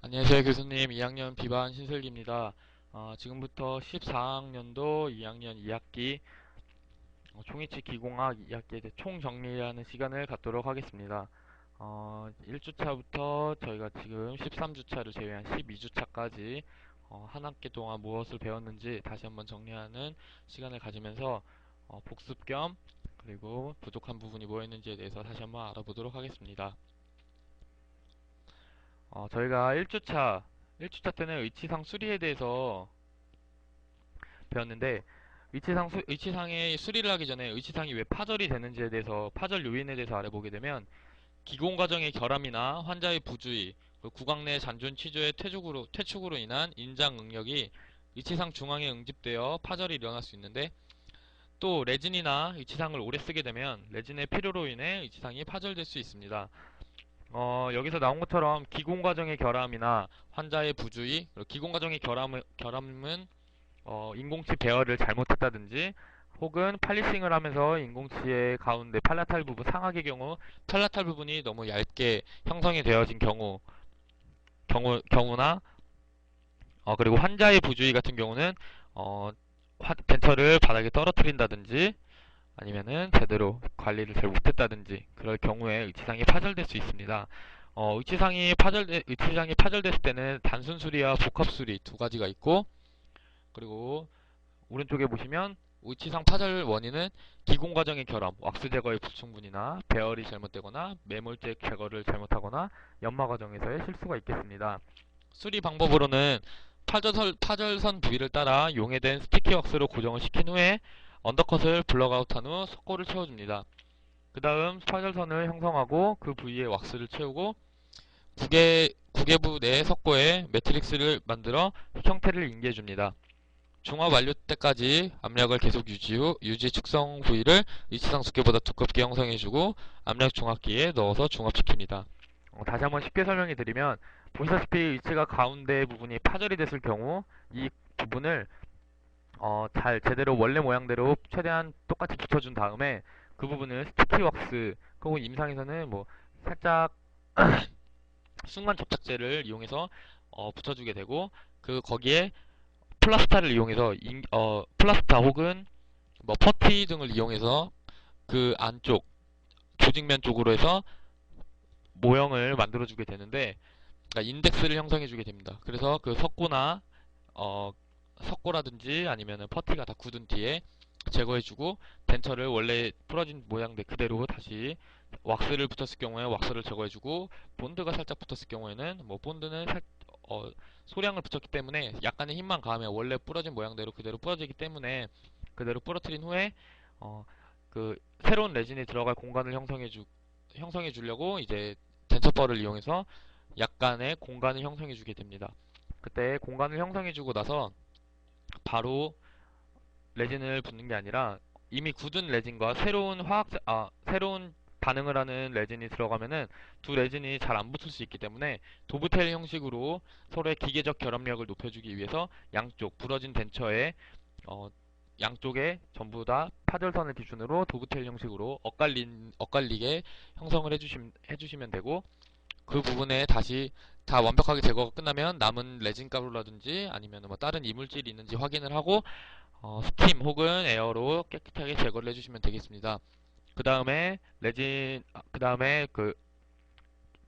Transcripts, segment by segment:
안녕하세요, 교수님. 2학년 비반 신슬기입니다. 지금부터 14학년도 2학년 2학기 총이치 기공학 2학기에 대해 총정리하는 시간을 갖도록 하겠습니다. 1주차부터 저희가 지금 13주차를 제외한 12주차까지 한 학기 동안 무엇을 배웠는지 다시 한번 정리하는 시간을 가지면서 복습 겸 그리고 부족한 부분이 뭐였는지에 대해서 다시 한번 알아보도록 하겠습니다. 저희가 1주차 때는 의치상 수리에 대해서 배웠는데, 의치상의 수리를 하기 전에 의치상이 왜 파절이 되는지에 대해서, 파절 요인에 대해서 알아보게 되면, 기공 과정의 결함이나 환자의 부주의, 그리고 구강 내 잔존 치조의 퇴축으로 인한 인장 응력이 의치상 중앙에 응집되어 파절이 일어날 수 있는데, 또 레진이나 의치상을 오래 쓰게 되면 레진의 필요로 인해 의치상이 파절될 수 있습니다. 여기서 나온 것처럼 기공 과정의 결함이나 환자의 부주의, 그리고 기공 과정의 결함은 인공치 배열을 잘못했다든지, 혹은 팔리싱을 하면서 인공치의 가운데 팔라탈 부분 상악의 경우, 팔라탈 부분이 너무 얇게 형성이 되어진 경우나, 그리고 환자의 부주의 같은 경우는, 덴처를 바닥에 떨어뜨린다든지, 아니면은 제대로 관리를 잘 못했다든지 그럴 경우에 의치상이 파절될 수 있습니다. 의치상이 파절됐을 때는 단순 수리와 복합 수리 두 가지가 있고, 그리고 오른쪽에 보시면 의치상 파절 원인은 기공 과정의 결함, 왁스 제거의 불충분이나 배열이 잘못되거나 매몰제 제거를 잘못하거나 연마 과정에서의 실수가 있겠습니다. 수리 방법으로는 파절선 부위를 따라 용해된 스티키 왁스로 고정을 시킨 후에 언더컷을 블럭아웃한 후 석고를 채워줍니다. 그 다음 파절선을 형성하고 그 부위에 왁스를 채우고 구개부 내 석고에 매트릭스를 만들어 형태를 인계해줍니다. 중화 완료 때까지 압력을 계속 유지 후 유지 축성 부위를 위치상 두께보다 두껍게 형성해주고 압력 중압기에 넣어서 중압시킵니다. 다시 한번 쉽게 설명해 드리면, 보시다시피 위치가 가운데 부분이 파절이 됐을 경우 이 부분을 잘 제대로 원래 모양대로 최대한 똑같이 붙여준 다음에 그 부분을 스티키 왁스, 혹은 임상에서는 뭐 살짝 순간 접착제를 이용해서 붙여주게 되고, 거기에 플라스타를 이용해서 플라스타 혹은 뭐 퍼티 등을 이용해서 그 안쪽 조직면 쪽으로 해서 모형을 만들어주게 되는데, 그러니까 인덱스를 형성해주게 됩니다. 그래서 그 어, 석고라든지 아니면은 퍼티가 다 굳은 뒤에 제거해주고, 덴처를 원래 부러진 모양대 그대로 다시 왁스를 붙였을 경우에 왁스를 제거해주고, 본드가 살짝 붙었을 경우에는 뭐 본드는 소량을 붙였기 때문에 약간의 힘만 가하면 원래 부러진 모양대로 그대로 부러지기 때문에 그대로 부러뜨린 후에 어, 그 새로운 레진이 들어갈 공간을 형성해 주려고 이제 덴처벌을 이용해서 약간의 공간을 형성해 주게 됩니다. 그때 공간을 형성해 주고 나서 바로 레진을 붓는 게 아니라, 이미 굳은 레진과 새로운 반응을 하는 레진이 들어가면은 두 레진이 잘 안 붙을 수 있기 때문에 도브텔 형식으로 서로의 기계적 결합력을 높여주기 위해서 양쪽 부러진 덴처에 어, 양쪽에 전부 다 파절선을 기준으로 도브텔 형식으로 엇갈리게 형성을 해주시면 되고, 그 부분에 다시 다 완벽하게 제거가 끝나면 남은 레진 가루라든지 아니면 뭐 다른 이물질이 있는지 확인을 하고 스팀 혹은 에어로 깨끗하게 제거를 해주시면 되겠습니다. 그 다음에 그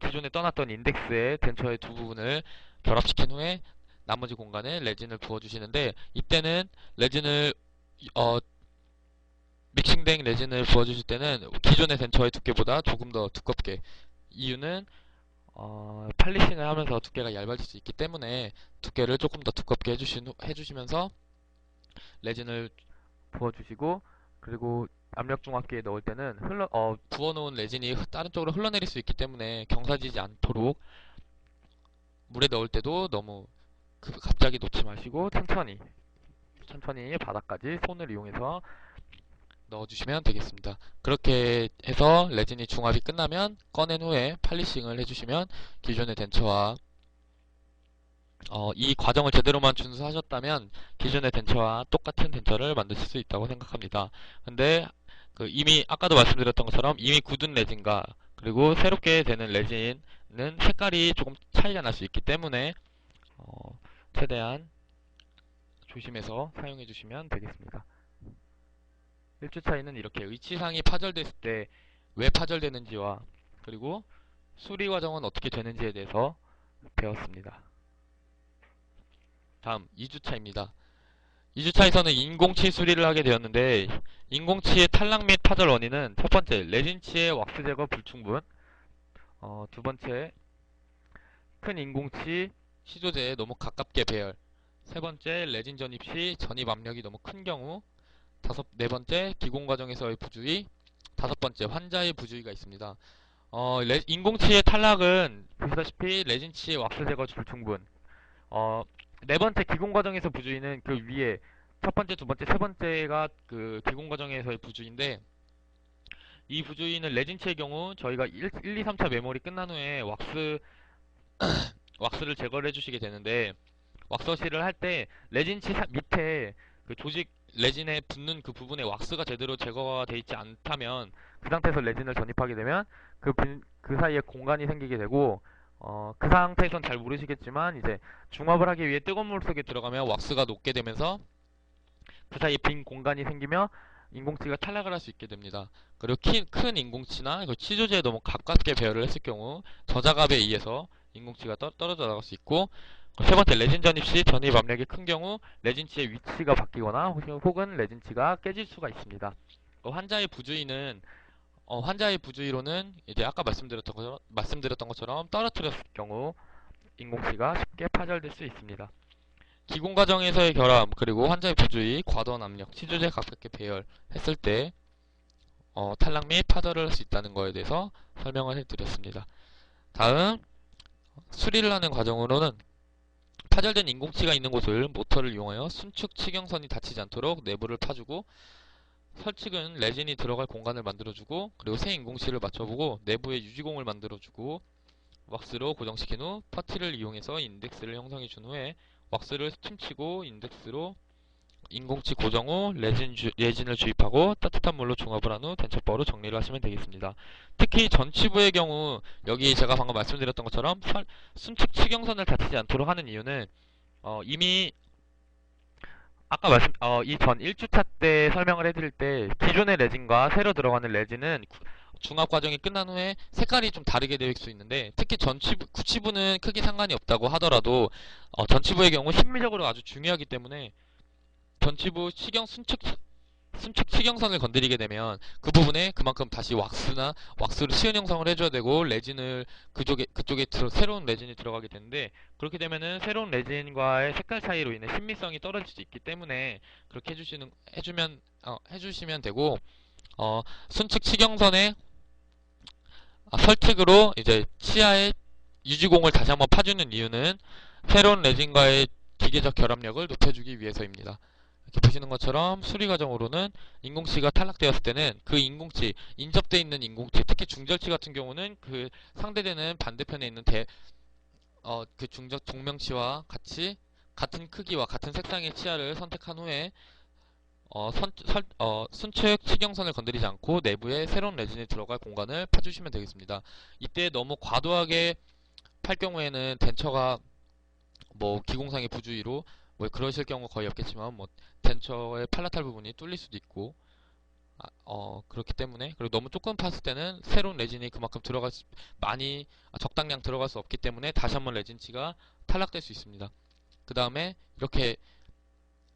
기존에 떠났던 인덱스의 덴처의 두 부분을 결합시킨 후에 나머지 공간에 레진을 부어주시는데, 이때는 레진을 어, 믹싱된 레진을 부어주실 때는 기존의 덴처의 두께보다 조금 더 두껍게, 이유는 팔리싱을 하면서 두께가 얇아질 수 있기 때문에 두께를 조금 더 두껍게 해주시면서 레진을 부어주시고, 그리고 압력 중압기에 넣을 때는 부어놓은 레진이 다른 쪽으로 흘러내릴 수 있기 때문에 경사지지 않도록 물에 넣을 때도 너무 갑자기 놓지 마시고 천천히 바닥까지 손을 이용해서 넣어주시면 되겠습니다. 그렇게 해서 레진이 중압이 끝나면 꺼낸 후에 팔리싱을 해주시면 기존의 덴처와 이 과정을 제대로만 준수하셨다면 기존의 덴처와 똑같은 덴처를 만드실 수 있다고 생각합니다. 근데 이미 아까도 말씀드렸던 것처럼 이미 굳은 레진과 그리고 새롭게 되는 레진은 색깔이 조금 차이가 날 수 있기 때문에 최대한 조심해서 사용해 주시면 되겠습니다. 1주 차이는 이렇게 의치상이 파절됐을 때 왜 파절되는지와 그리고 수리 과정은 어떻게 되는지에 대해서 배웠습니다. 다음 2주차입니다. 2주차에서는 인공치 수리를 하게 되었는데 인공치의 탈락 및 파절 원인은 첫 번째 레진치의 왁스 제거 불충분, 두 번째 큰 인공치 시조제에 너무 가깝게 배열, 세 번째 레진 전입 시 전입 압력이 너무 큰 경우, 네 번째 기공 과정에서의 부주의, 다섯 번째 환자의 부주의가 있습니다. 인공치의 탈락은 보시다시피 레진치의 왁스 제거 불충분, 네 번째 기공 과정에서 부주의는 그 위에 첫 번째, 두 번째, 세 번째가 그 기공 과정에서의 부주의인데 이 부주의는 레진치의 경우 저희가 1, 2, 3차 메모리 끝난 후에 왁스를 제거를 해주시게 되는데 왁서실을 할 때 레진치 밑에 그 조직 레진에 붙는 그 부분에 왁스가 제대로 제거가 되어 있지 않다면 그 상태에서 레진을 전입하게 되면 그 사이에 공간이 생기게 되고 그 상태에선 잘 모르시겠지만 이제 중합을 하기 위해 뜨거운 물 속에 들어가면 왁스가 녹게 되면서 그 사이에 빈 공간이 생기며 인공치가 탈락을 할 수 있게 됩니다. 그리고 큰 인공치나 치조제에 너무 가깝게 배열을 했을 경우 저자갑에 의해서 인공치가 떨어져 나갈 수 있고, 세 번째 레진 전입 시 전입 압력이 큰 경우 레진치의 위치가 바뀌거나 혹은 레진치가 깨질 수가 있습니다. 환자의 부주의로는 이제 아까 말씀드렸던 것처럼 떨어뜨렸을 경우 인공치가 쉽게 파절될 수 있습니다. 기공 과정에서의 결함, 그리고 환자의 부주의, 과도한 압력, 치주제 가깝게 배열했을 때 탈락 및 파절을 할 수 있다는 것에 대해서 설명을 해드렸습니다. 다음 수리를 하는 과정으로는 파절된 인공치가 있는 곳을 모터를 이용하여 순축 치경선이 닫히지 않도록 내부를 파주고, 설측은 레진이 들어갈 공간을 만들어주고, 그리고 새 인공치를 맞춰보고 내부에 유지공을 만들어주고, 왁스로 고정시킨 후 퍼티를 이용해서 인덱스를 형성해준 후에 왁스를 스팀치고 인덱스로 인공치 고정 후 레진을 주입하고 따뜻한 물로 중합을 한 후 덴처바로 정리를 하시면 되겠습니다. 특히 전치부의 경우 여기 제가 방금 말씀드렸던 것처럼 순측 치경선을 닫히지 않도록 하는 이유는 이미 아까 이 전 1주차 때 설명을 해드릴 때 기존의 레진과 새로 들어가는 레진은 중합 과정이 끝난 후에 색깔이 좀 다르게 되어 있을 수 있는데, 특히 구치부는 크게 상관이 없다고 하더라도 전치부의 경우 심미적으로 아주 중요하기 때문에 전치부 순측 치경선을 건드리게 되면 그 부분에 그만큼 다시 왁스로 시연 형성을 해줘야 되고 레진을 그쪽에 새로운 레진이 들어가게 되는데, 그렇게 되면은 새로운 레진과의 색깔 차이로 인해 신미성이 떨어질 수 있기 때문에 그렇게 해주시면 되고, 순측 치경선에 설측으로 이제 치아의 유지공을 다시 한번 파주는 이유는 새로운 레진과의 기계적 결합력을 높여주기 위해서입니다. 이렇게 보시는 것처럼 수리 과정으로는 인공치가 탈락되었을 때는 그 인공치, 인접되어 있는 인공치, 특히 중절치 같은 경우는 그 상대되는 반대편에 있는 그 종명치와 같은 크기와 같은 색상의 치아를 선택한 후에 순측 치경선을 건드리지 않고 내부에 새로운 레진이 들어갈 공간을 파주시면 되겠습니다. 이때 너무 과도하게 팔 경우에는 덴처가 기공상의 부주의로 그러실 경우 거의 없겠지만 덴처의 팔라탈 부분이 뚫릴 수도 있고, 그렇기 때문에, 그리고 너무 조금 팠을 때는 새로운 레진이 그만큼 적당량 들어갈 수 없기 때문에 다시 한번 레진치가 탈락될 수 있습니다. 그 다음에 이렇게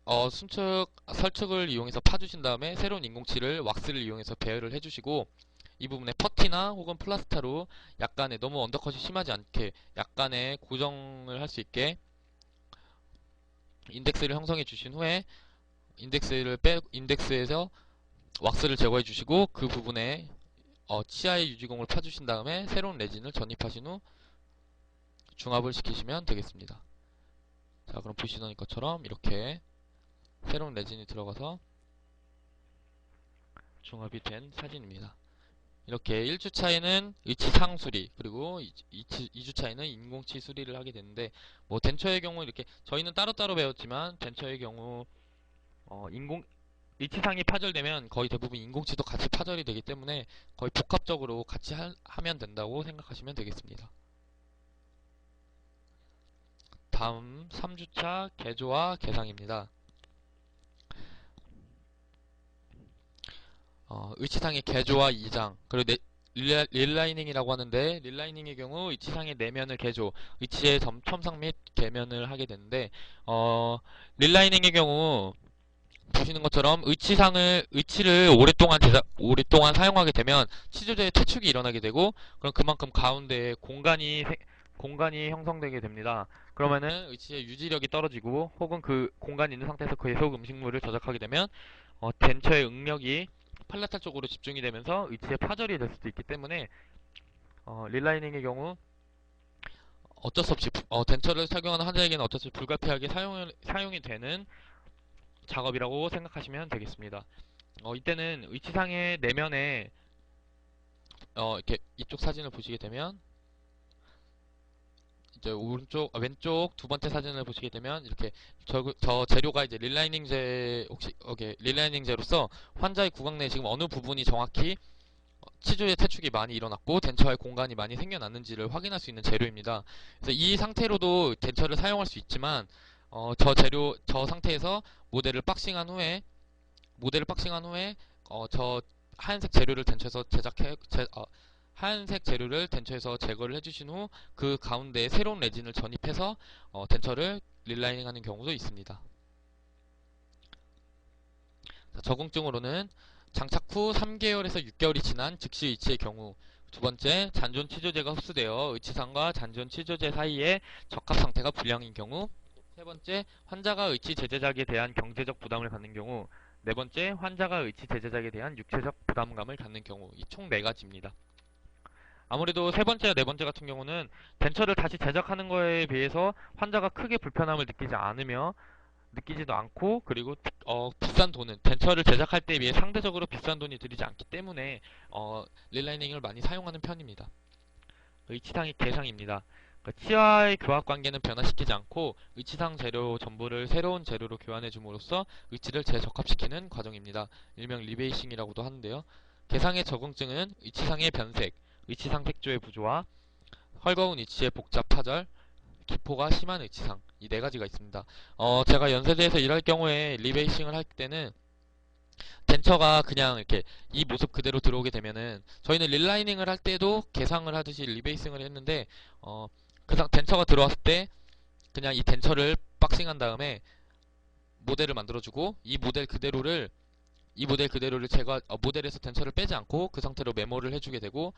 설측을 이용해서 파주신 다음에 새로운 인공치를 왁스를 이용해서 배열을 해주시고, 이 부분에 퍼티나 혹은 플라스타로 약간의 너무 언더컷이 심하지 않게 약간의 고정을 할 수 있게 인덱스를 형성해 주신 후에 인덱스에서 왁스를 제거해 주시고 그 부분에 치아의 유지공을 파주신 다음에 새로운 레진을 전입하신 후 중합을 시키시면 되겠습니다. 자, 그럼 보시는 것처럼 이렇게 새로운 레진이 들어가서 중합이 된 사진입니다. 이렇게 1주차에는 의치 상수리, 그리고 2주차에는 인공치 수리를 하게 되는데, 덴처의 경우 이렇게 저희는 따로따로 배웠지만 덴처의 경우 의치상이 파절되면 거의 대부분 인공치도 같이 파절이 되기 때문에 거의 복합적으로 같이 하면 된다고 생각하시면 되겠습니다. 다음 3주차 개조와 개상입니다. 의치상의 개조와 이장, 그리고 릴라이닝이라고 하는데, 릴라이닝의 경우 의치상의 내면을 개조, 의치의 첨상 및 개면을 하게 되는데, 릴라이닝의 경우 보시는 것처럼 의치를 오랫동안 사용하게 되면 치조제의 퇴축이 일어나게 되고, 그럼 그만큼 가운데에 공간이 형성되게 됩니다. 그러면은 의치의 유지력이 떨어지고, 혹은 그 공간이 있는 상태에서 계속 음식물을 저작하게 되면 덴처의 응력이 팔라탈 쪽으로 집중이 되면서 의치의 파절이 될 수도 있기 때문에 릴라이닝의 경우 어쩔 수 없이 덴처를 착용하는 환자에게는 어쩔 수 없이 불가피하게 사용이 되는 작업이라고 생각하시면 되겠습니다. 이때는 의치상의 내면에 이렇게 이쪽 사진을 보시게 되면 이제 왼쪽 두 번째 사진을 보시게 되면 이렇게 저 재료가 이제 릴라이닝제로서 환자의 구강 내에 지금 어느 부분이 정확히 치조의 퇴축이 많이 일어났고 덴처의 공간이 많이 생겨났는지를 확인할 수 있는 재료입니다. 그래서 이 상태로도 덴처를 사용할 수 있지만 저 상태에서 모델을 박싱한 후에 저 하얀색 재료를 하얀색 재료를 덴처에서 제거를 해주신 후 그 가운데에 새로운 레진을 전입해서 덴처를 릴라이닝하는 경우도 있습니다. 적응증으로는 장착 후 3개월에서 6개월이 지난 즉시 의치의 경우, 두 번째, 잔존 치조제가 흡수되어 의치상과 잔존 치조제 사이에 적합 상태가 불량인 경우, 세 번째, 환자가 의치 제제작에 대한 경제적 부담을 갖는 경우, 네 번째, 환자가 의치 제제작에 대한 육체적 부담감을 갖는 경우, 이 총 4가지입니다. 아무래도 세 번째와 네 번째 같은 경우는 덴처를 다시 제작하는 거에 비해서 환자가 크게 불편함을 느끼지도 않고, 그리고 비싼 돈은 덴처를 제작할 때에 비해 상대적으로 비싼 돈이 들이지 않기 때문에 릴라이닝을 많이 사용하는 편입니다. 의치상의 개상입니다. 치아의 교합 관계는 변화시키지 않고 의치상 재료 전부를 새로운 재료로 교환해 줌으로써 의치를 재적합시키는 과정입니다. 일명 리베이싱이라고도 하는데요. 개상의 적응증은 의치상의 변색, 의치상 색조의 부조화, 헐거운 의치의 복잡 파절, 기포가 심한 의치상, 이 4가지가 있습니다. 제가 연세대에서 일할 경우에 리베이싱을 할 때는 덴처가 그냥 이렇게 이 모습 그대로 들어오게 되면은, 저희는 릴라이닝을 할 때도 개상을 하듯이 리베이싱을 했는데 덴처가 들어왔을 때 그냥 이 덴처를 박싱한 다음에 모델을 만들어주고 이 모델 그대로를 모델에서 덴처를 빼지 않고 그 상태로 메모를 해주게 되고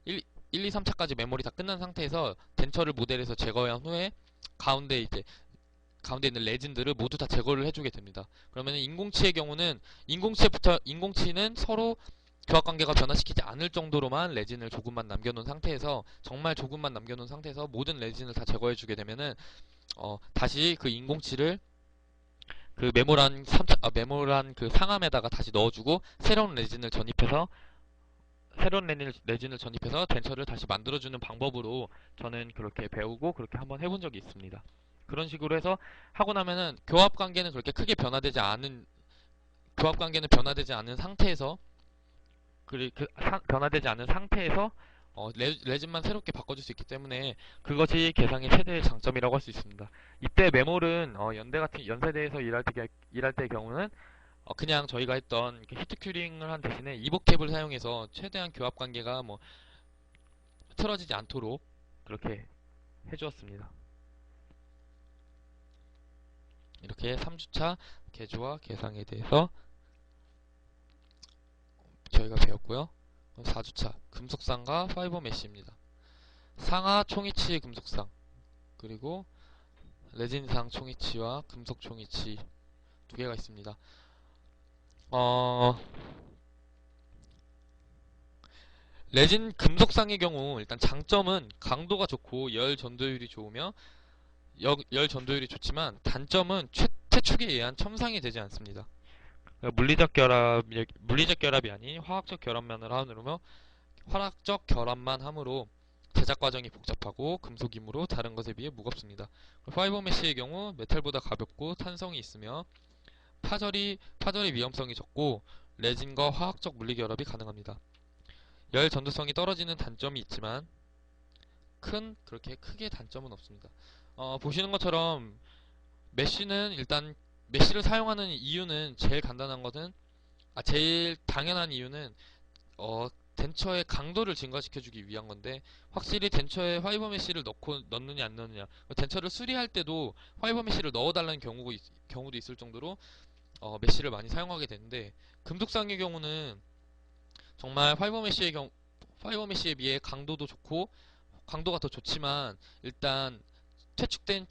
1, 2, 3차까지 메모리 다 끝난 상태에서 덴처를 모델에서 제거한 후에 가운데 있는 레진들을 모두 다 제거를 해주게 됩니다. 그러면 인공치의 경우는 인공치는 서로 교합관계가 변화시키지 않을 정도로만 레진을 조금만 남겨놓은 상태에서, 정말 조금만 남겨놓은 상태에서 모든 레진을 다 제거해주게 되면은 다시 그 인공치를 그 메모란 그 상암에다가 다시 넣어주고 새로운 레진을 전입해서 덴처를 다시 만들어주는 방법으로 저는 그렇게 배우고 그렇게 한번 해본 적이 있습니다. 그런 식으로 해서 하고 나면은 교합관계는 변화되지 않은 상태에서 레진만 새롭게 바꿔줄 수 있기 때문에 그것이 개상의 최대의 장점이라고 할 수 있습니다. 이때 메몰은 연세대에서 일할 때 경우는 그냥 저희가 했던 히트 큐링을 한 대신에 이복 탭을 사용해서 최대한 교합 관계가 틀어지지 않도록 그렇게 해주었습니다. 이렇게 3주차 개조와 개상에 대해서 저희가 배웠고요. 4주차 금속상과 파이버 메쉬입니다. 상하 총이치 금속상, 그리고 레진상 총이치와 금속 총이치 2개가 있습니다. 레진 금속상의 경우 일단 장점은 강도가 좋고 열 전도율이 좋지만 단점은 퇴축에 의한 첨상이 되지 않습니다. 물리적 결합이 아닌 화학적 결합만 함으로 제작 과정이 복잡하고 금속이므로 다른 것에 비해 무겁습니다. 파이버 메쉬의 경우 메탈보다 가볍고 탄성이 있으며 파절의 위험성이 적고 레진과 화학적 물리 결합이 가능합니다. 열 전도성이 떨어지는 단점이 있지만 그렇게 크게 단점은 없습니다. 보시는 것처럼 메쉬는 일단 메쉬를 사용하는 이유는 제일 간단한 것은 제일 당연한 이유는 덴처의 강도를 증가시켜주기 위한 건데 확실히 덴처에 화이버 메쉬를 넣느냐 안 넣느냐 덴처를 수리할 때도 화이버 메쉬를 넣어달라는 경우도 있을 정도로 메쉬를 많이 사용하게 되는데 금속상의 경우는 정말 화이버 메쉬에 비해 강도가 더 좋지만 일단 퇴축된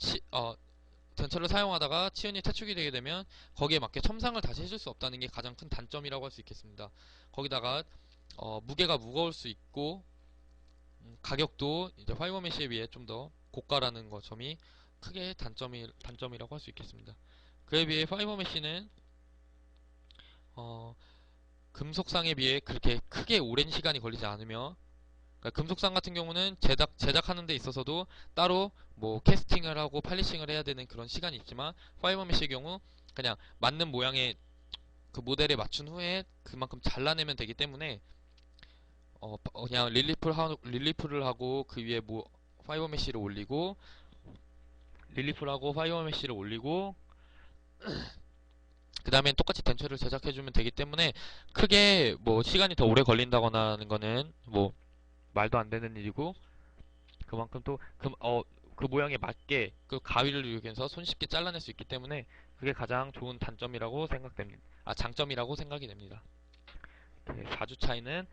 덴처를 사용하다가 치은이 퇴축이 되게 되면 거기에 맞게 첨상을 다시 해줄 수 없다는 게 가장 큰 단점이라고 할 수 있겠습니다. 거기다가 무게가 무거울 수 있고 가격도 이제 화이버 메쉬에 비해 좀 더 고가라는 점이 크게 단점이라고 할 수 있겠습니다. 그에 비해 파이버 메쉬는 금속상에 비해 그렇게 크게 오랜 시간이 걸리지 않으며 그러니까 금속상 같은 경우는 제작하는 데 있어서도 따로 뭐 캐스팅을 하고 팔리싱을 해야 되는 그런 시간이 있지만 파이버 메쉬의 경우 그냥 맞는 모양의 그 모델에 맞춘 후에 그만큼 잘라내면 되기 때문에 그냥 릴리프를 하고 그 위에 파이버 메쉬를 올리고 릴리프를 하고 파이버 메쉬를 올리고 그 다음엔 똑같이 덴처를 제작해주면 되기 때문에 크게 뭐 시간이 더 오래 걸린다거나 하는 거는 뭐 말도 안 되는 일이고 그만큼 또 그 모양에 맞게 그 가위를 이용해서 손쉽게 잘라낼 수 있기 때문에 그게 가장 좋은 단점이라고 생각됩니다. 장점이라고 생각이 됩니다. 4주 차이는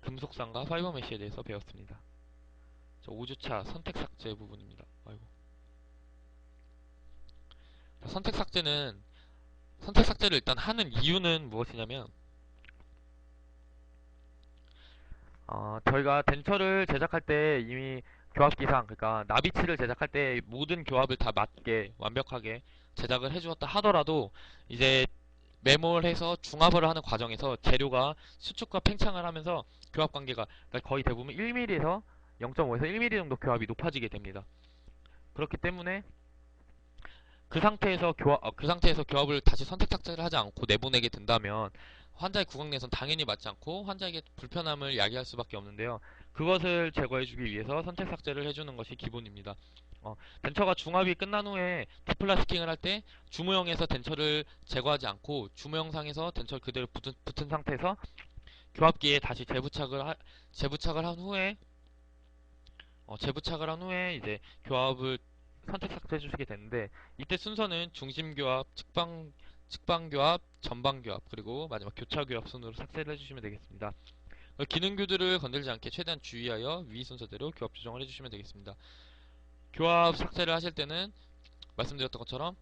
금속상과 파이버 메쉬에 대해서 배웠습니다. 5주차 선택 삭제 부분입니다. 아이고. 선택 삭제를 일단 하는 이유는 무엇이냐면 저희가 덴처를 제작할 때 이미 교합기상, 그러니까 나비치를 제작할 때 모든 교합을 다 맞게 완벽하게 제작을 해주었다 하더라도 이제 매몰해서 중합을 하는 과정에서 재료가 수축과 팽창을 하면서 교합 관계가 그러니까 거의 대부분 1mm에서 0.5에서 1mm 정도 교합이 높아지게 됩니다. 그렇기 때문에 그 상태에서 교합을 다시 선택 삭제를 하지 않고 내보내게 된다면 환자의 구강 내에선 당연히 맞지 않고 환자에게 불편함을 야기할 수밖에 없는데요. 그것을 제거해주기 위해서 선택 삭제를 해주는 것이 기본입니다. 덴처가 중합이 끝난 후에 디플라스팅을 할 때 주무형에서 덴처를 제거하지 않고 주무형상에서 덴처를 그대로 붙은 상태에서 교합기에 다시 재부착을 한 후에 이제 교합을 선택 삭제해 주시게 되는데 이때 순서는 중심교합, 측방교합, 전방교합 그리고 마지막 교차교합 순으로 삭제를 해주시면 되겠습니다. 기능교들을 건들지 않게 최대한 주의하여 위 순서대로 교합 조정을 해주시면 되겠습니다. 교합 삭제를 하실 때는 말씀드렸던 것처럼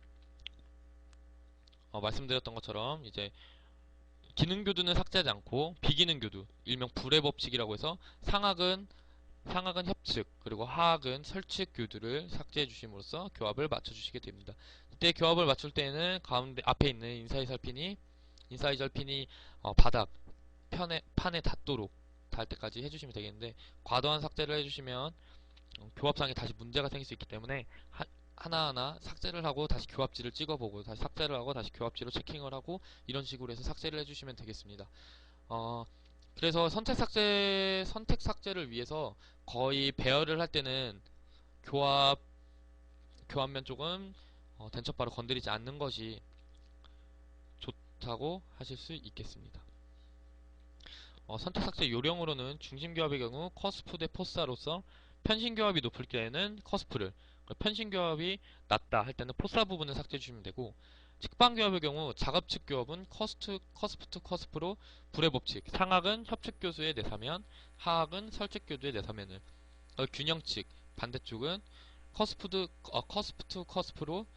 이제 기능교두는 삭제하지 않고 비기능교두, 일명 불의 법칙이라고 해서 상악은 협측, 그리고 하악은 설측 교두를 삭제해 주심으로써 교합을 맞춰주시게 됩니다. 이때 교합을 맞출 때에는 앞에 있는 인사이절 핀이 바닥, 판에 닿을 때까지 해주시면 되겠는데, 과도한 삭제를 해주시면 교합상에 다시 문제가 생길 수 있기 때문에 하나하나 삭제를 하고 다시 교합지를 찍어보고 다시 삭제를 하고 다시 교합지로 체킹을 하고 이런 식으로 해서 삭제를 해주시면 되겠습니다. 그래서 선택 삭제를 위해서 거의 배열을 할 때는 교합면 쪽은 덴처바로 건드리지 않는 것이 좋다고 하실 수 있겠습니다. 선택 삭제 요령으로는 중심교합의 경우 커스프 대 포사로서 편심교합이 높을 때에는 커스프를, 편심교합이 낮다 할 때는 포사 부분을 삭제해 주시면 되고, 측방교합의 경우 작업측 교합은 커스프 투 커스프로 불의 법칙, 상악은 협측 교수의 내사면, 하악은 설측 교두의 내사면을, 균형측 반대쪽은 커스프 투 커스프로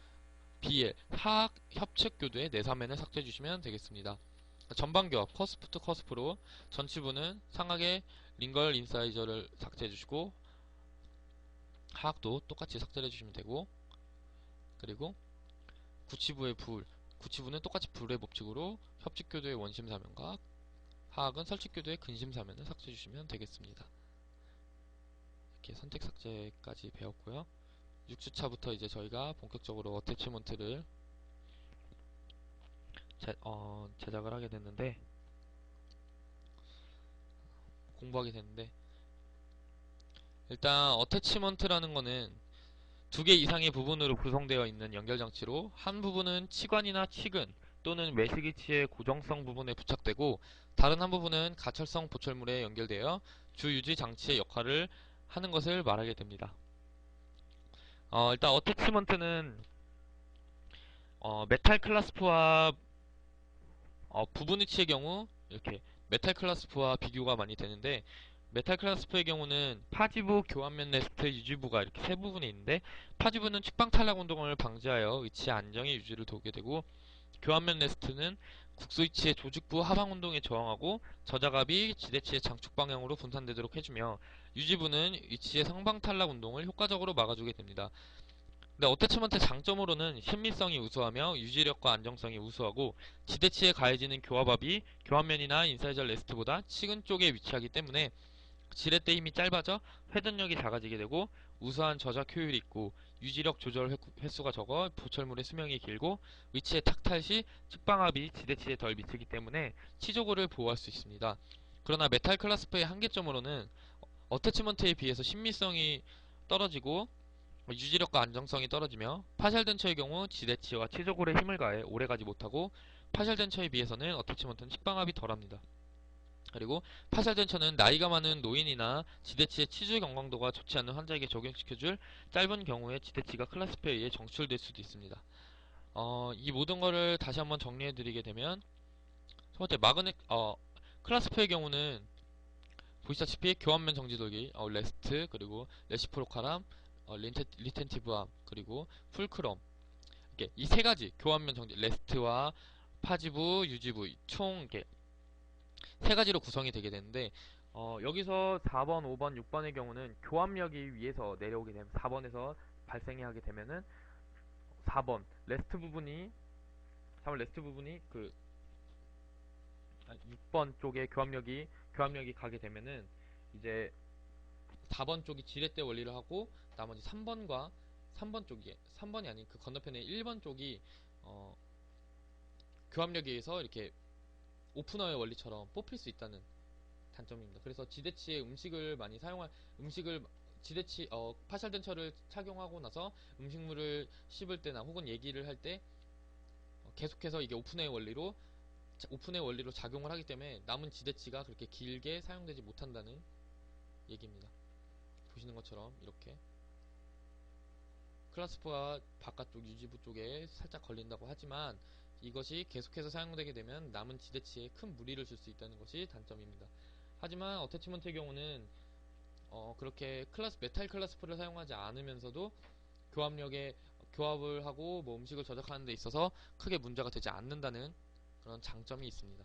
BL, 하악 협측 교두의 내사면을 삭제해 주시면 되겠습니다. 전방교합 커스프 투 커스프로 전치부는 상악의 링걸 인사이저를 삭제해 주시고 하악도 똑같이 삭제해 주시면 되고, 그리고 구치부는 똑같이 불의 법칙으로 협측교도의 원심사면과 하악은 설측교도의 근심사면을 삭제해 주시면 되겠습니다. 이렇게 선택 삭제까지 배웠고요. 6주차부터 이제 저희가 본격적으로 어태치먼트를 제작을 하게 됐는데 공부하게 됐는데 일단 어태치먼트라는 거는 두 개 이상의 부분으로 구성되어 있는 연결 장치로 한 부분은 치관이나 치근 또는 매시기치의 고정성 부분에 부착되고 다른 한 부분은 가철성 보철물에 연결되어 주 유지 장치의 역할을 하는 것을 말하게 됩니다. 일단 어태치먼트는 메탈 클라스프와 부분 위치의 경우 이렇게 메탈 클라스프와 비교가 많이 되는데 메탈 클라스프의 경우는 파지부, 교환면 레스트, 유지부가 이렇게 세 부분이 있는데 파지부는 측방 탈락 운동을 방지하여 위치의 안정의 유지를 도우게 되고 교환면 레스트는 국소 위치의 조직부 하방 운동에 저항하고 저자갑이 지대치의 장축 방향으로 분산되도록 해주며 유지부는 위치의 상방 탈락 운동을 효과적으로 막아주게 됩니다. 근데 어태치먼트의 장점으로는 신미성이 우수하며 유지력과 안정성이 우수하고 지대치에 가해지는 교합압이 교환면이나 인사이저 레스트보다 치근 쪽에 위치하기 때문에 지렛대 힘이 짧아져 회전력이 작아지게 되고 우수한 저작 효율이 있고 유지력 조절 횟수가 적어 보철물의 수명이 길고 위치의 탁탈 시 측방압이 지대치에 덜 미치기 때문에 치조고를 보호할 수 있습니다. 그러나 메탈 클라스프의 한계점으로는 어태치먼트에 비해서 신미성이 떨어지고 유지력과 안정성이 떨어지며 파샬덴처의 경우 지대치와 치조골에 힘을 가해 오래가지 못하고 파샬덴처에 비해서는 어태치먼트는 측방압이 덜합니다. 그리고 파샬덴처는 나이가 많은 노인이나 지대치의 치주 경광도가 좋지 않은 환자에게 적용시켜줄 짧은 경우에 지대치가 클라스프에 의해 정출될 수도 있습니다. 이 모든 거를 다시 한번 정리해드리게 되면 첫 번째 클라스프의 경우는 보시다시피 교환면 정지돌기, 레스트, 그리고 레시프로카람, 리텐티브암, 그리고 풀크롬 이렇게 이 세 가지 교환면 정지, 레스트와 파지부, 유지부 총 이렇게 세 가지로 구성이 되게 되는데 여기서 4번, 5번, 6번의 경우는 교합력이 위에서 내려오게 되면 4번에서 발생이 하게 되면은 4번 레스트 부분이 그 6번 쪽에 교합력이 가게 되면은 이제 4번 쪽이 지렛대 원리를 하고 나머지 3번이 아닌 그 건너편에 1번 쪽이 교합력에 의해서 이렇게 오프너의 원리처럼 뽑힐 수 있다는 단점입니다. 그래서 지대치에 음식을 많이 사용할 음식을 파샬덴처를 착용하고 나서 음식물을 씹을 때나 혹은 얘기를 할 때 계속해서 이게 오픈의 원리로 작용을 하기 때문에 남은 지대치가 그렇게 길게 사용되지 못한다는 얘기입니다. 보시는 것처럼 이렇게 클라스프와 바깥쪽 유지부 쪽에 살짝 걸린다고 하지만 이것이 계속해서 사용되게 되면 남은 지대치에 큰 무리를 줄 수 있다는 것이 단점입니다. 하지만 어태치먼트의 경우는 그렇게 메탈 클라스프를 사용하지 않으면서도 교합을 하고 뭐 음식을 저작하는 데 있어서 크게 문제가 되지 않는다는 그런 장점이 있습니다.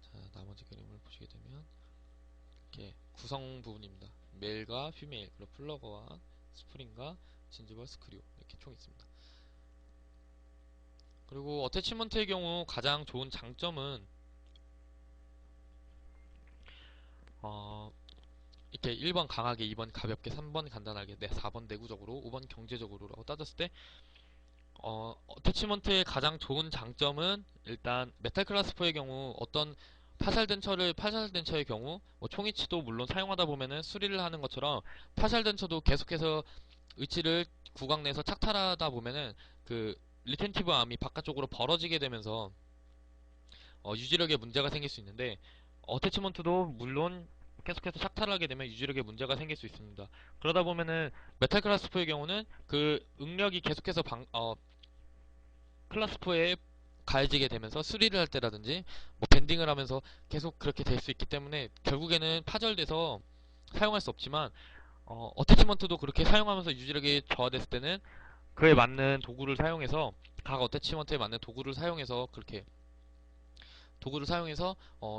자, 나머지 그림을 보시게 되면 이렇게 구성 부분입니다. 메일과 피메일, 그리고 플러그와 스프링과 진지버 스크류 이렇게 총 있습니다. 그리고 어태치먼트의 경우 가장 좋은 장점은 이렇게 1번 강하게, 2번 가볍게, 3번 간단하게, 4번 내구적으로, 5번 경제적으로라고 따졌을 때 어태치먼트의 가장 좋은 장점은 일단 메탈 클라스퍼의 경우 어떤 파샬덴처의 경우 뭐 총위치도 물론 사용하다 보면은 수리를 하는 것처럼 파샬덴처도 계속해서 위치를 구강 내에서 착탈하다 보면은 그 리텐티브 암이 바깥쪽으로 벌어지게 되면서 유지력에 문제가 생길 수 있는데 어태치먼트도 물론 계속해서 착탈하게 되면 유지력에 문제가 생길 수 있습니다. 그러다 보면은 메탈 클라스프의 경우는 그 응력이 계속해서 클라스프에 가해지게 되면서 수리를 할 때라든지 뭐 밴딩을 하면서 계속 그렇게 될 수 있기 때문에 결국에는 파절돼서 사용할 수 없지만 어태치먼트도 그렇게 사용하면서 유지력이 저하됐을 때는 그에 맞는 도구를 사용해서 각 어태치먼트에 맞는 도구를 사용해서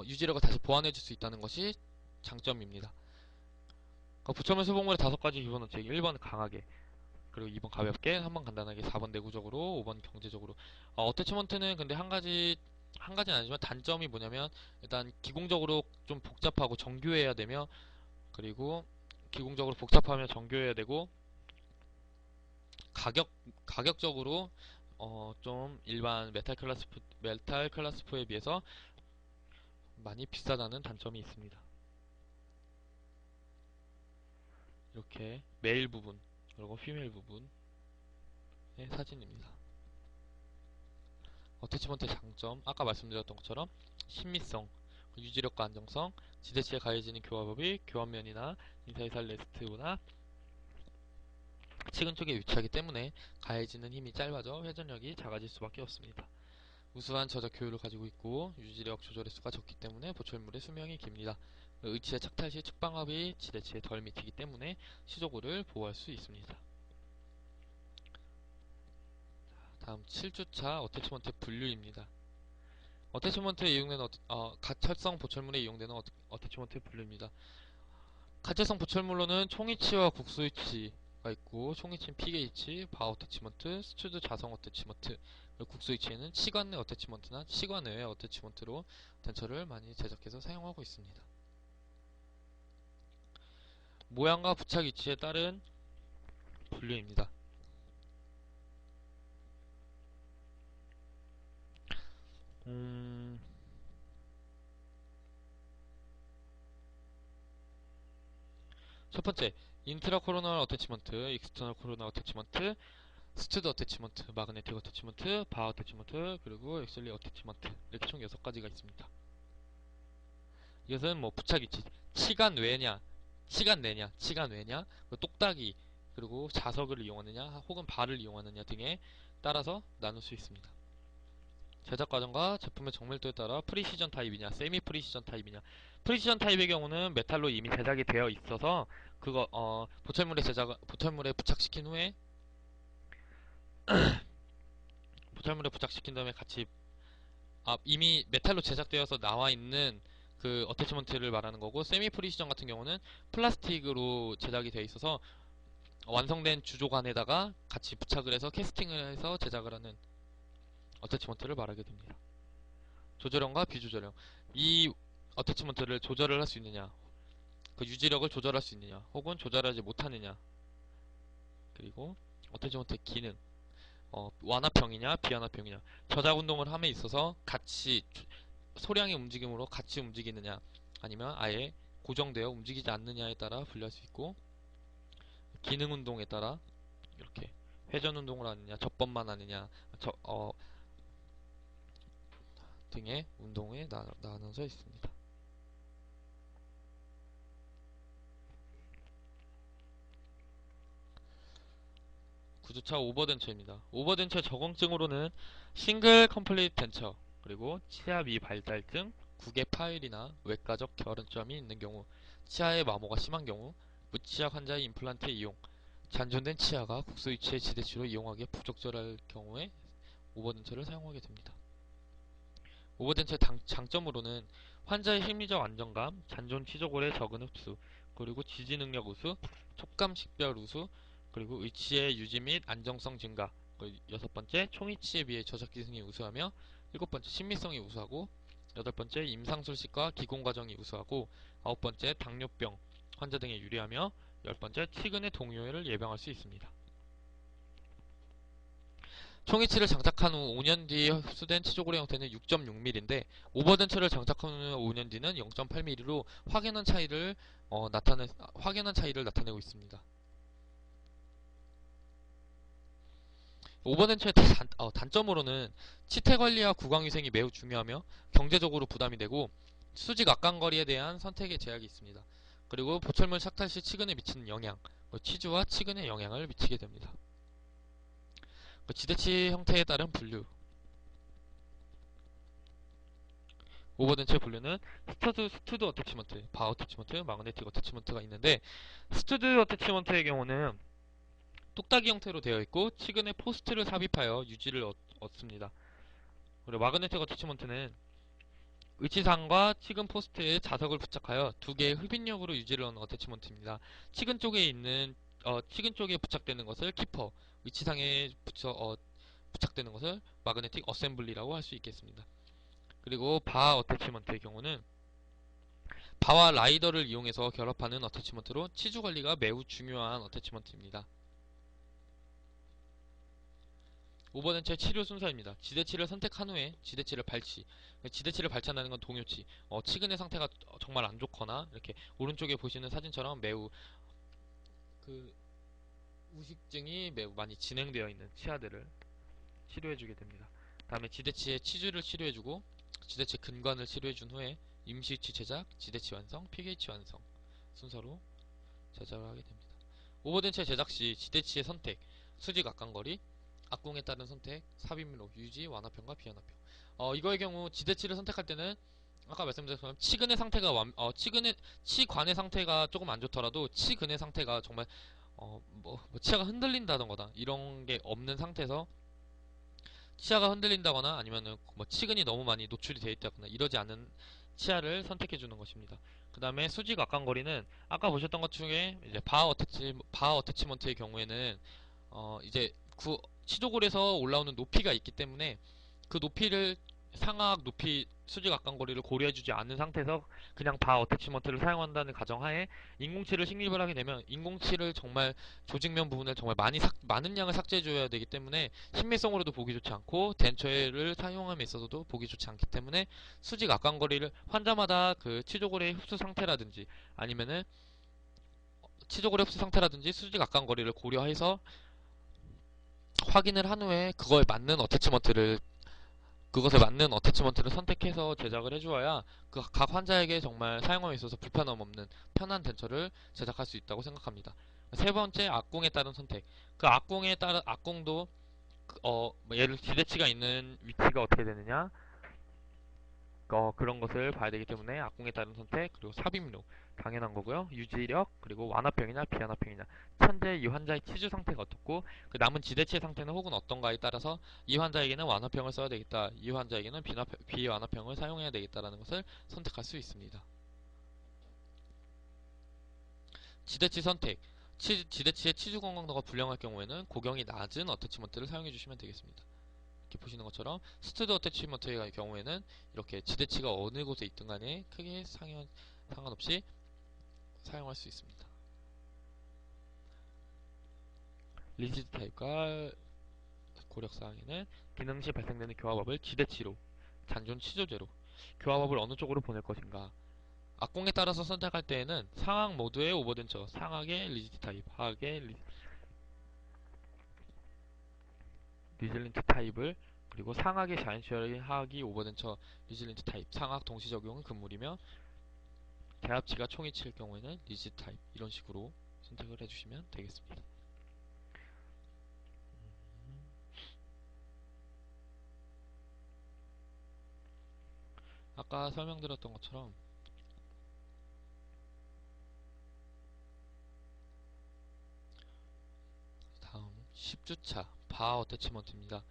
유지력을 다시 보완해 줄 수 있다는 것이 장점입니다. 부처면 수복물의 5가지 기본 원칙 1번 강하게, 그리고 2번 가볍게, 3번 간단하게, 4번 내구적으로, 5번 경제적으로. 어태치먼트는 근데 한 가지는 아니지만 단점이 뭐냐면 일단 기공적으로 좀 복잡하고 정교해야 되며, 그리고 기공적으로 복잡하며 정교해야 되고 가격적으로 좀 일반 메탈 클라스프에 비해서 많이 비싸다는 단점이 있습니다. 이렇게 메일 부분 그리고 피메일 부분의 사진입니다. 어태치먼트의 장점, 아까 말씀드렸던 것처럼 신미성, 유지력과 안정성, 지대치에 가해지는 교화법이 교환면이나 인사이살 레스트보다 측은 쪽에 위치하기 때문에 가해지는 힘이 짧아져 회전력이 작아질 수밖에 없습니다. 우수한 저작 효율을 가지고 있고 유지력 조절 횟수가 적기 때문에 보철물의 수명이 깁니다. 의치의 착탈 시 측방압이 지대치에 덜 미치기 때문에 시조구를 보호할 수 있습니다. 다음 7주차 어태치먼트 분류입니다. 어태치먼트에 이용되는 가철성 보철물에 이용되는 어태치먼트 분류입니다. 가철성 보철물로는 총이치와 국수이치가 있고, 총이치는 피게이치, 바어 어태치먼트, 스튜드 자성 어태치먼트, 국수이치에는 치관 내 어태치먼트나 치관 외의 어태치먼트로 덴처를 많이 제작해서 사용하고 있습니다. 모양과 부착 위치에 따른 분류입니다. 첫 번째, 인트라 코로널 어태치먼트, 익스터널 코로널 어태치먼트, 스튜드 어태치먼트, 마그네틱 어태치먼트, 바어 어태치먼트, 그리고 엑셀리 어태치먼트, 이렇게 총 6가지가 있습니다. 이것은 뭐 부착 위치, 치관 외냐, 치관 내냐, 치관 외냐, 똑딱이, 그리고 자석을 이용하느냐, 혹은 발을 이용하느냐 등에 따라서 나눌 수 있습니다. 제작 과정과 제품의 정밀도에 따라 프리시전 타입이냐, 세미 프리시전 타입이냐. 프리시전 타입의 경우는 메탈로 이미 제작이 되어 있어서 보철물에 부착시킨 후에 보철물에 부착시킨 다음에 같이 이미 메탈로 제작되어서 나와 있는 그 어태치먼트를 말하는 거고, 세미 프리시전 같은 경우는 플라스틱으로 제작이 되어 있어서 완성된 주조관에다가 같이 부착을 해서 캐스팅을 해서 제작을 하는 어태치먼트를 말하게 됩니다. 조절형과 비조절형. 이 어태치먼트를 조절을 할 수 있느냐, 그 유지력을 조절할 수 있느냐, 혹은 조절하지 못하느냐, 그리고 어태치먼트의 기능, 완화평이냐 비완화평이냐, 저작 운동을 함에 있어서 같이 소량의 움직임으로 같이 움직이느냐, 아니면 아예 고정되어 움직이지 않느냐에 따라 분류할 수 있고, 기능 운동에 따라 이렇게 회전 운동을 하느냐, 접번만 하느냐, 등의 운동에 나눠져 있습니다. 구조차 오버덴처입니다. 오버덴처 적응증으로는 싱글 컴플리트 덴처, 그리고 치아 미발달증, 국의 파열이나 외과적 결흔점이 있는 경우, 치아의 마모가 심한 경우, 무치아 환자의 임플란트 이용, 잔존된 치아가 국소 위치의 지대치로 이용하기에 부적절할 경우에 오버덴처를 사용하게 됩니다. 오버덴처의 장점으로는 환자의 심리적 안정감, 잔존 치조골의 적은 흡수, 그리고 지지 능력 우수, 촉감 식별 우수, 그리고 의치의 유지 및 안정성 증가, 6번째 총이치에 비해 저작 기능이 우수하며, 7번째 친미성이 우수하고, 8번째 임상술식과 기공과정이 우수하고, 9번째 당뇨병 환자 등에 유리하며, 10번째 치근의 동요를 예방할 수 있습니다. 총이치를 장착한 후 5년 뒤에 흡수된 치조골의 형태는 6.6mm인데, 오버덴처를 장착한 후 5년 뒤는 0.8mm로 확연한 차이를 나타내고 있습니다. 오버덴처의 단점으로는 치태 관리와 구강위생이 매우 중요하며 경제적으로 부담이 되고, 수직 악강거리에 대한 선택의 제약이 있습니다. 그리고 보철물 착탈 시 치근에 미치는 영향, 치주와 치근에 영향을 미치게 됩니다. 지대치 형태에 따른 분류. 오버덴처의 분류는 스튜드 어태치먼트, 바어 어태치먼트, 마그네틱 어태치먼트가 있는데, 스튜드 어태치먼트의 경우는 똑딱이 형태로 되어 있고 치근에 포스트를 삽입하여 유지를 얻습니다. 그리고 마그네틱 어태치먼트는 의치상과 치근 포스트에 자석을 부착하여 두 개의 흡인력으로 유지를 얻는 어태치먼트입니다. 치근 쪽에 부착되는 것을 키퍼, 의치상에 부착되는 것을 마그네틱 어셈블리라고 할 수 있겠습니다. 그리고 바 어태치먼트의 경우는 바와 라이더를 이용해서 결합하는 어태치먼트로 치주 관리가 매우 중요한 어태치먼트입니다. 오버덴처의 치료 순서입니다. 지대치를 선택한 후에 지대치를 발치. 지대치를 발치한다는 건 동요치. 치근의 상태가 정말 안 좋거나, 이렇게 오른쪽에 보시는 사진처럼 매우 그 우식증이 매우 많이 진행되어 있는 치아들을 치료해주게 됩니다. 다음에 지대치의 치주를 치료해주고 지대치 근관을 치료해준 후에 임시위치 제작, 지대치 완성, pH 완성 순서로 제작을 하게 됩니다. 오버덴처 제작 시 지대치의 선택, 수직 악간거리, 악공에 따른 선택, 삽입로, 유지, 완화평과 비완화평. 이거의 경우 지대치를 선택할 때는 아까 말씀드린 것처럼 치근의 상태가 치관의 상태가 조금 안 좋더라도 치근의 상태가 정말 치아가 흔들린다던가 이런 게 없는 상태에서 치아가 흔들린다거나 아니면은 뭐 치근이 너무 많이 노출이 되어 있다거나 이러지 않은 치아를 선택해 주는 것입니다. 그 다음에 수직 악간거리는 아까 보셨던 것 중에 이제 바어 어태치먼트의 경우에는 이제 치조골에서 올라오는 높이가 있기 때문에 그 높이를 상악 높이 수직 악간거리를 고려해주지 않은 상태에서 그냥 바 어태치먼트를 사용한다는 가정하에 인공치를 식립을 하게 되면 인공치를 정말 조직면 부분을 정말 많은 양을 삭제해줘야 되기 때문에 신미성으로도 보기 좋지 않고 덴처를 사용함에 있어서도 보기 좋지 않기 때문에 수직 악간거리를 환자마다 그 치조골의 흡수 상태라든지 아니면은 치조골의 흡수 상태라든지 수직 악간거리를 고려해서 확인을 한 후에 그것에 맞는 어태치먼트를 선택해서 제작을 해주어야 그 각 환자에게 정말 사용함에 있어서 불편함 없는 편한 덴처를 제작할 수 있다고 생각합니다. 세 번째, 악공에 따른 선택. 그 악공에 따른 악공도 예를 지대치가 있는 위치가 어떻게 되느냐 그런 것을 봐야 되기 때문에 악공에 따른 선택 그리고 삽입료 당연한 거고요. 유지력 그리고 완화평이냐 비완화평이냐 현재 이 환자의 치주 상태가 어떻고 그 남은 지대치의 상태는 혹은 어떤가에 따라서 이 환자에게는 완화평을 써야 되겠다 이 환자에게는 비완화평을 사용해야 되겠다라는 것을 선택할 수 있습니다. 지대치 선택 지대치의 치주 건강도가 불량할 경우에는 고경이 낮은 어태치먼트를 사용해 주시면 되겠습니다. 이렇게 보시는 것처럼 스튜드 어태치먼트의 경우에는 이렇게 지대치가 어느 곳에 있든 간에 크게 상관없이 사용할 수 있습니다. 리지드 타입과 고력사항에는 기능 시 발생되는 교합압을 지대치로, 잔존 치조제로 교합압을 어느 쪽으로 보낼 것인가 악공에 따라서 선택할 때에는 상악 모드의 오버덴처, 상악의 리지드 타입, 하악의 리즐린트 타입을 그리고 상악의 자연치열의 하악이 오버덴처 리즐린트 타입, 상악 동시 적용은 금물이며 개합치가 총이 칠 경우에는 리지드 타입 이런 식으로 선택을 해주시면 되겠습니다. 아까 설명드렸던 것처럼 다음 10주차 바하 어태치먼트입니다.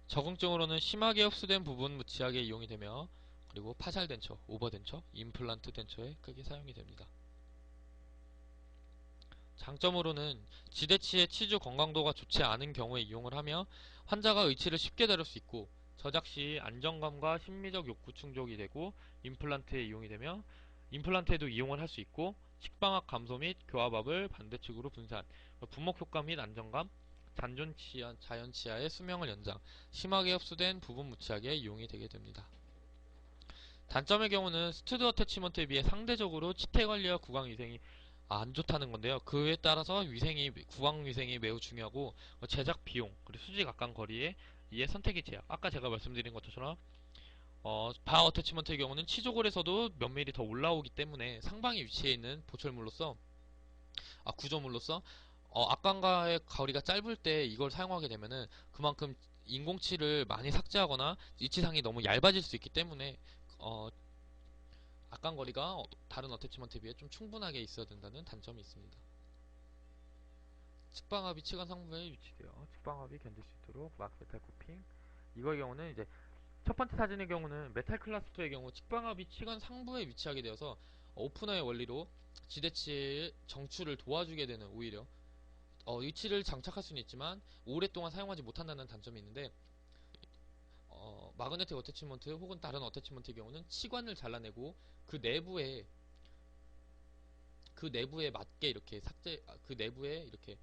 적응증으로는 심하게 흡수된 부분 무치하게 이용이 되며 그리고 파샬 덴처, 오버 덴처, 임플란트 덴처에 크게 사용이 됩니다. 장점으로는 지대치의 치주 건강도가 좋지 않은 경우에 이용을 하며 환자가 의치를 쉽게 다룰 수 있고 저작 시 안정감과 심미적 욕구 충족이 되고 임플란트에 이용이 되며 임플란트에도 이용을 할 수 있고 식방압 감소 및 교합압을 반대측으로 분산, 분목 효과 및 안정감, 자연치아의 수명을 연장, 심하게 흡수된 부분 무치하게 이용이 되게 됩니다. 단점의 경우는 스튜드 어태치먼트에 비해 상대적으로 치태 관리와 구강 위생이 안 좋다는 건데요. 그에 따라서 구강 위생이 매우 중요하고 제작 비용 그리고 수직 악강 거리에 이에 선택의 제약. 아까 제가 말씀드린 것처럼 바 어태치먼트의 경우는 치조골에서도 몇 미리 더 올라오기 때문에 상방에 위치해 있는 구조물로서 악강과의 거리가 짧을 때 이걸 사용하게 되면은 그만큼 인공치를 많이 삭제하거나 위치상이 너무 얇아질 수 있기 때문에 악강거리가 다른 어태치먼트에 비해 좀 충분하게 있어야 된다는 단점이 있습니다. 측방압이 치관 상부에 위치되어 측방압이 견딜 수 있도록 마크 메탈 코핑. 이거의 경우는 이제 첫 번째 사진의 경우는 메탈 클라스터의 경우 측방압이 치관 상부에 위치하게 되어서 오프너의 원리로 지대치의 정출을 도와주게 되는 오히려 위치를 장착할 수는 있지만 오랫동안 사용하지 못한다는 단점이 있는데 마그네틱 어태치먼트 혹은 다른 어태치먼트의 경우는 치관을 잘라내고 그 내부에 맞게 이렇게 그 내부에 이렇게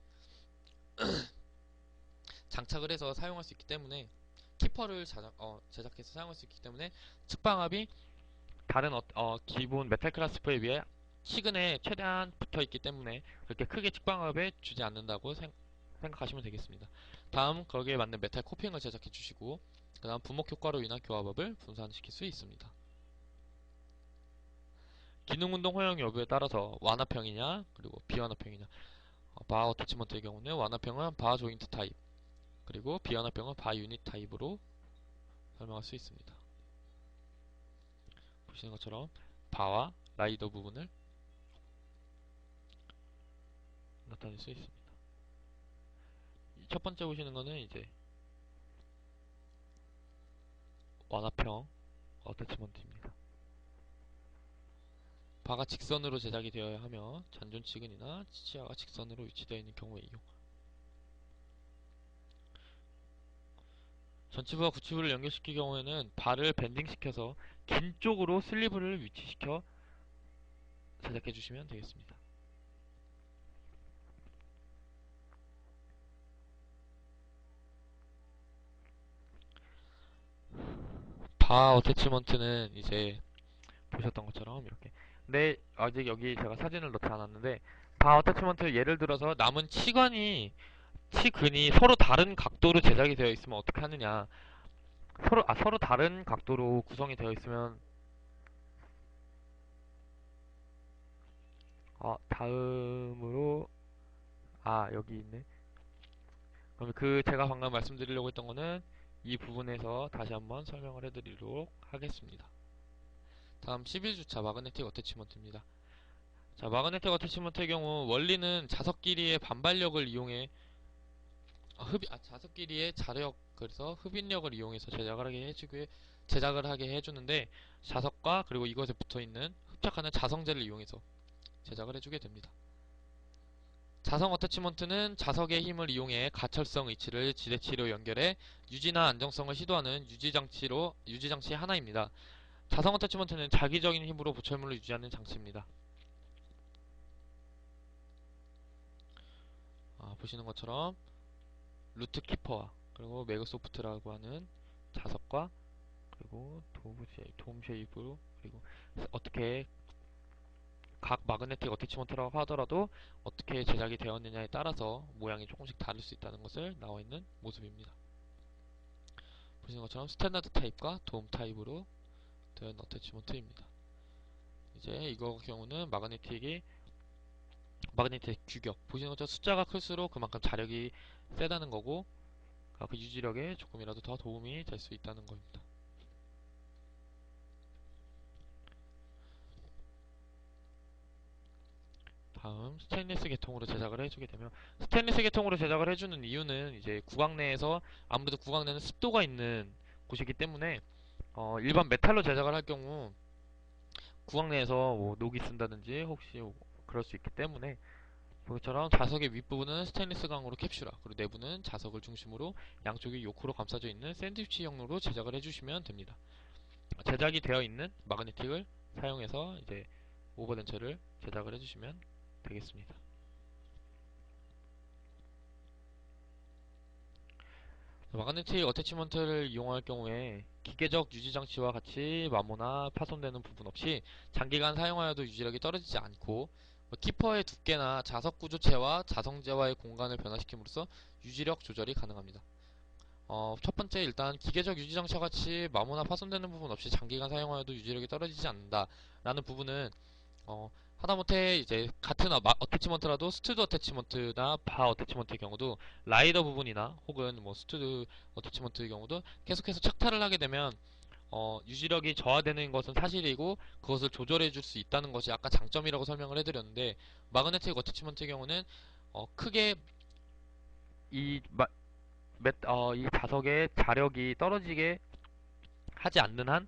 장착을 해서 사용할 수 있기 때문에 키퍼를 제작해서 사용할 수 있기 때문에 측방압이 다른 기본 메탈 클라스퍼에 비해 치근에 최대한 붙어 있기 때문에 그렇게 크게 직방압에 주지 않는다고 생각하시면 되겠습니다. 다음 거기에 맞는 메탈 코핑을 제작해 주시고 그 다음 부목 효과로 인한 교합압을 분산시킬 수 있습니다. 기능운동 허용 여부에 따라서 완화평이냐 그리고 비완화평이냐, 바 어태치먼트의 경우는 완화평은 바 조인트 타입, 그리고 비완화평은 바 유닛 타입으로 설명할 수 있습니다. 보시는 것처럼 바와 라이더 부분을 나타낼 수 있습니다. 첫 번째 보시는 거는 이제 완화평 어태치먼트입니다. 바가 직선으로 제작이 되어야 하며 잔존치근이나 치아가 직선으로 위치되어 있는 경우에 이용. 전치부와 구치부를 연결시킬 경우에는 바를 밴딩시켜서 긴 쪽으로 슬리브를 위치시켜 제작해 주시면 되겠습니다. 바 어태치먼트는 이제 보셨던 것처럼 이렇게, 근데 아직 여기 제가 사진을 넣지 않았는데, 바 어태치먼트 예를 들어서 남은 치근이 서로 다른 각도로 제작이 되어 있으면 어떻게 하느냐, 서로 다른 각도로 구성이 되어 있으면, 다음으로, 여기 있네. 그럼 제가 방금 말씀드리려고 했던 거는 이 부분에서 다시 한번 설명을 해드리도록 하겠습니다. 다음 11주차 마그네틱 어태치먼트입니다. 자, 마그네틱 어태치먼트의 경우 원리는 자석 길이의 반발력을 이용해 자석 길이의 자력, 그래서 흡인력을 이용해서 제작을 하게 해주는데, 자석과 그리고 이것에 붙어있는 흡착하는 자성제를 이용해서 제작을 해주게 됩니다. 자성 어태치먼트는 자석의 힘을 이용해 가철성 위치를 지대치로 연결해 유지나 안정성을 시도하는 유지장치 하나입니다. 자성 어태치먼트는 자기적인 힘으로 보철물을 유지하는 장치입니다. 보시는 것처럼 루트키퍼와 그리고 매그소프트라고 하는 자석과 그리고 돔 쉐입으로, 그리고 어떻게 각 마그네틱 어태치먼트라고 하더라도 어떻게 제작이 되었느냐에 따라서 모양이 조금씩 다를 수 있다는 것을 나와 있는 모습입니다. 보시는 것처럼 스탠다드 타입과 돔 타입으로 된 어태치먼트입니다. 이제 이거 경우는 마그네틱 규격, 보시는 것처럼 숫자가 클수록 그만큼 자력이 세다는 거고, 그 유지력에 조금이라도 더 도움이 될 수 있다는 겁니다. 다음 스테인리스 계통으로 제작을 해주게 되면, 스테인리스 계통으로 제작을 해주는 이유는 이제 구강 내에서 아무래도 구강 내는 습도가 있는 곳이기 때문에, 일반 메탈로 제작을 할 경우 구강 내에서 뭐 녹이 쓴다든지 혹시 그럴 수 있기 때문에, 그것처럼 자석의 윗부분은 스테인리스 강으로 캡슐화, 그리고 내부는 자석을 중심으로 양쪽이 요크로 감싸져 있는 샌드위치형으로 제작을 해주시면 됩니다. 제작이 되어 있는 마그네틱을 사용해서 이제 오버덴처를 제작을 해주시면 되겠습니다. 마그네틱 어태치먼트를 이용할 경우에 기계적 유지장치와 같이 마모나 파손되는 부분 없이 장기간 사용하여도 유지력이 떨어지지 않고, 키퍼의 두께나 자석 구조체와 자성제와의 공간을 변화시킴으로써 유지력 조절이 가능합니다. 첫 번째, 일단 기계적 유지장치와 같이 마모나 파손되는 부분 없이 장기간 사용하여도 유지력이 떨어지지 않는다 라는 부분은, 하다못해 이제 같은 어태치먼트라도 스튜드 어태치먼트나 바 어태치먼트의 경우도 라이더 부분이나 혹은 뭐 스튜드 어태치먼트의 경우도 계속해서 착탈을 하게 되면 유지력이 저하되는 것은 사실이고, 그것을 조절해 줄 수 있다는 것이 아까 장점이라고 설명을 해드렸는데, 마그네틱 어태치먼트의 경우는 크게 이, 이 자석의 자력이 떨어지게 하지 않는 한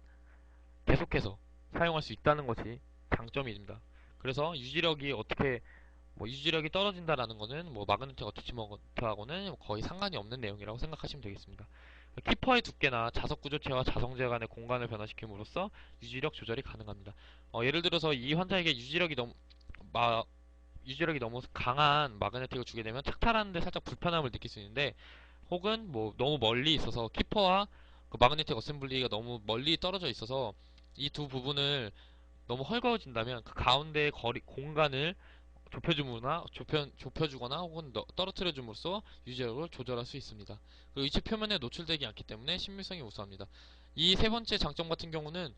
계속해서 사용할 수 있다는 것이 장점입니다. 그래서 유지력이 떨어진다라는 것은 뭐 마그네틱 어태치먼트하고는 거의 상관이 없는 내용이라고 생각하시면 되겠습니다. 키퍼의 두께나 자석 구조체와 자성제 간의 공간을 변화시킴으로써 유지력 조절이 가능합니다. 예를 들어서 이 환자에게 유지력이 너무 강한 마그네틱을 주게 되면 착탈하는데 살짝 불편함을 느낄 수 있는데, 혹은 뭐 너무 멀리 있어서 키퍼와 그 마그네틱 어셈블리가 너무 멀리 떨어져 있어서 이 두 부분을 너무 헐거워진다면 그 가운데 공간을 좁혀주거나 혹은 떨어뜨려 줌으로써 유지력을 조절할 수 있습니다. 그리고 위치 표면에 노출되지 않기 때문에 신밀성이 우수합니다. 이 세 번째 장점 같은 경우는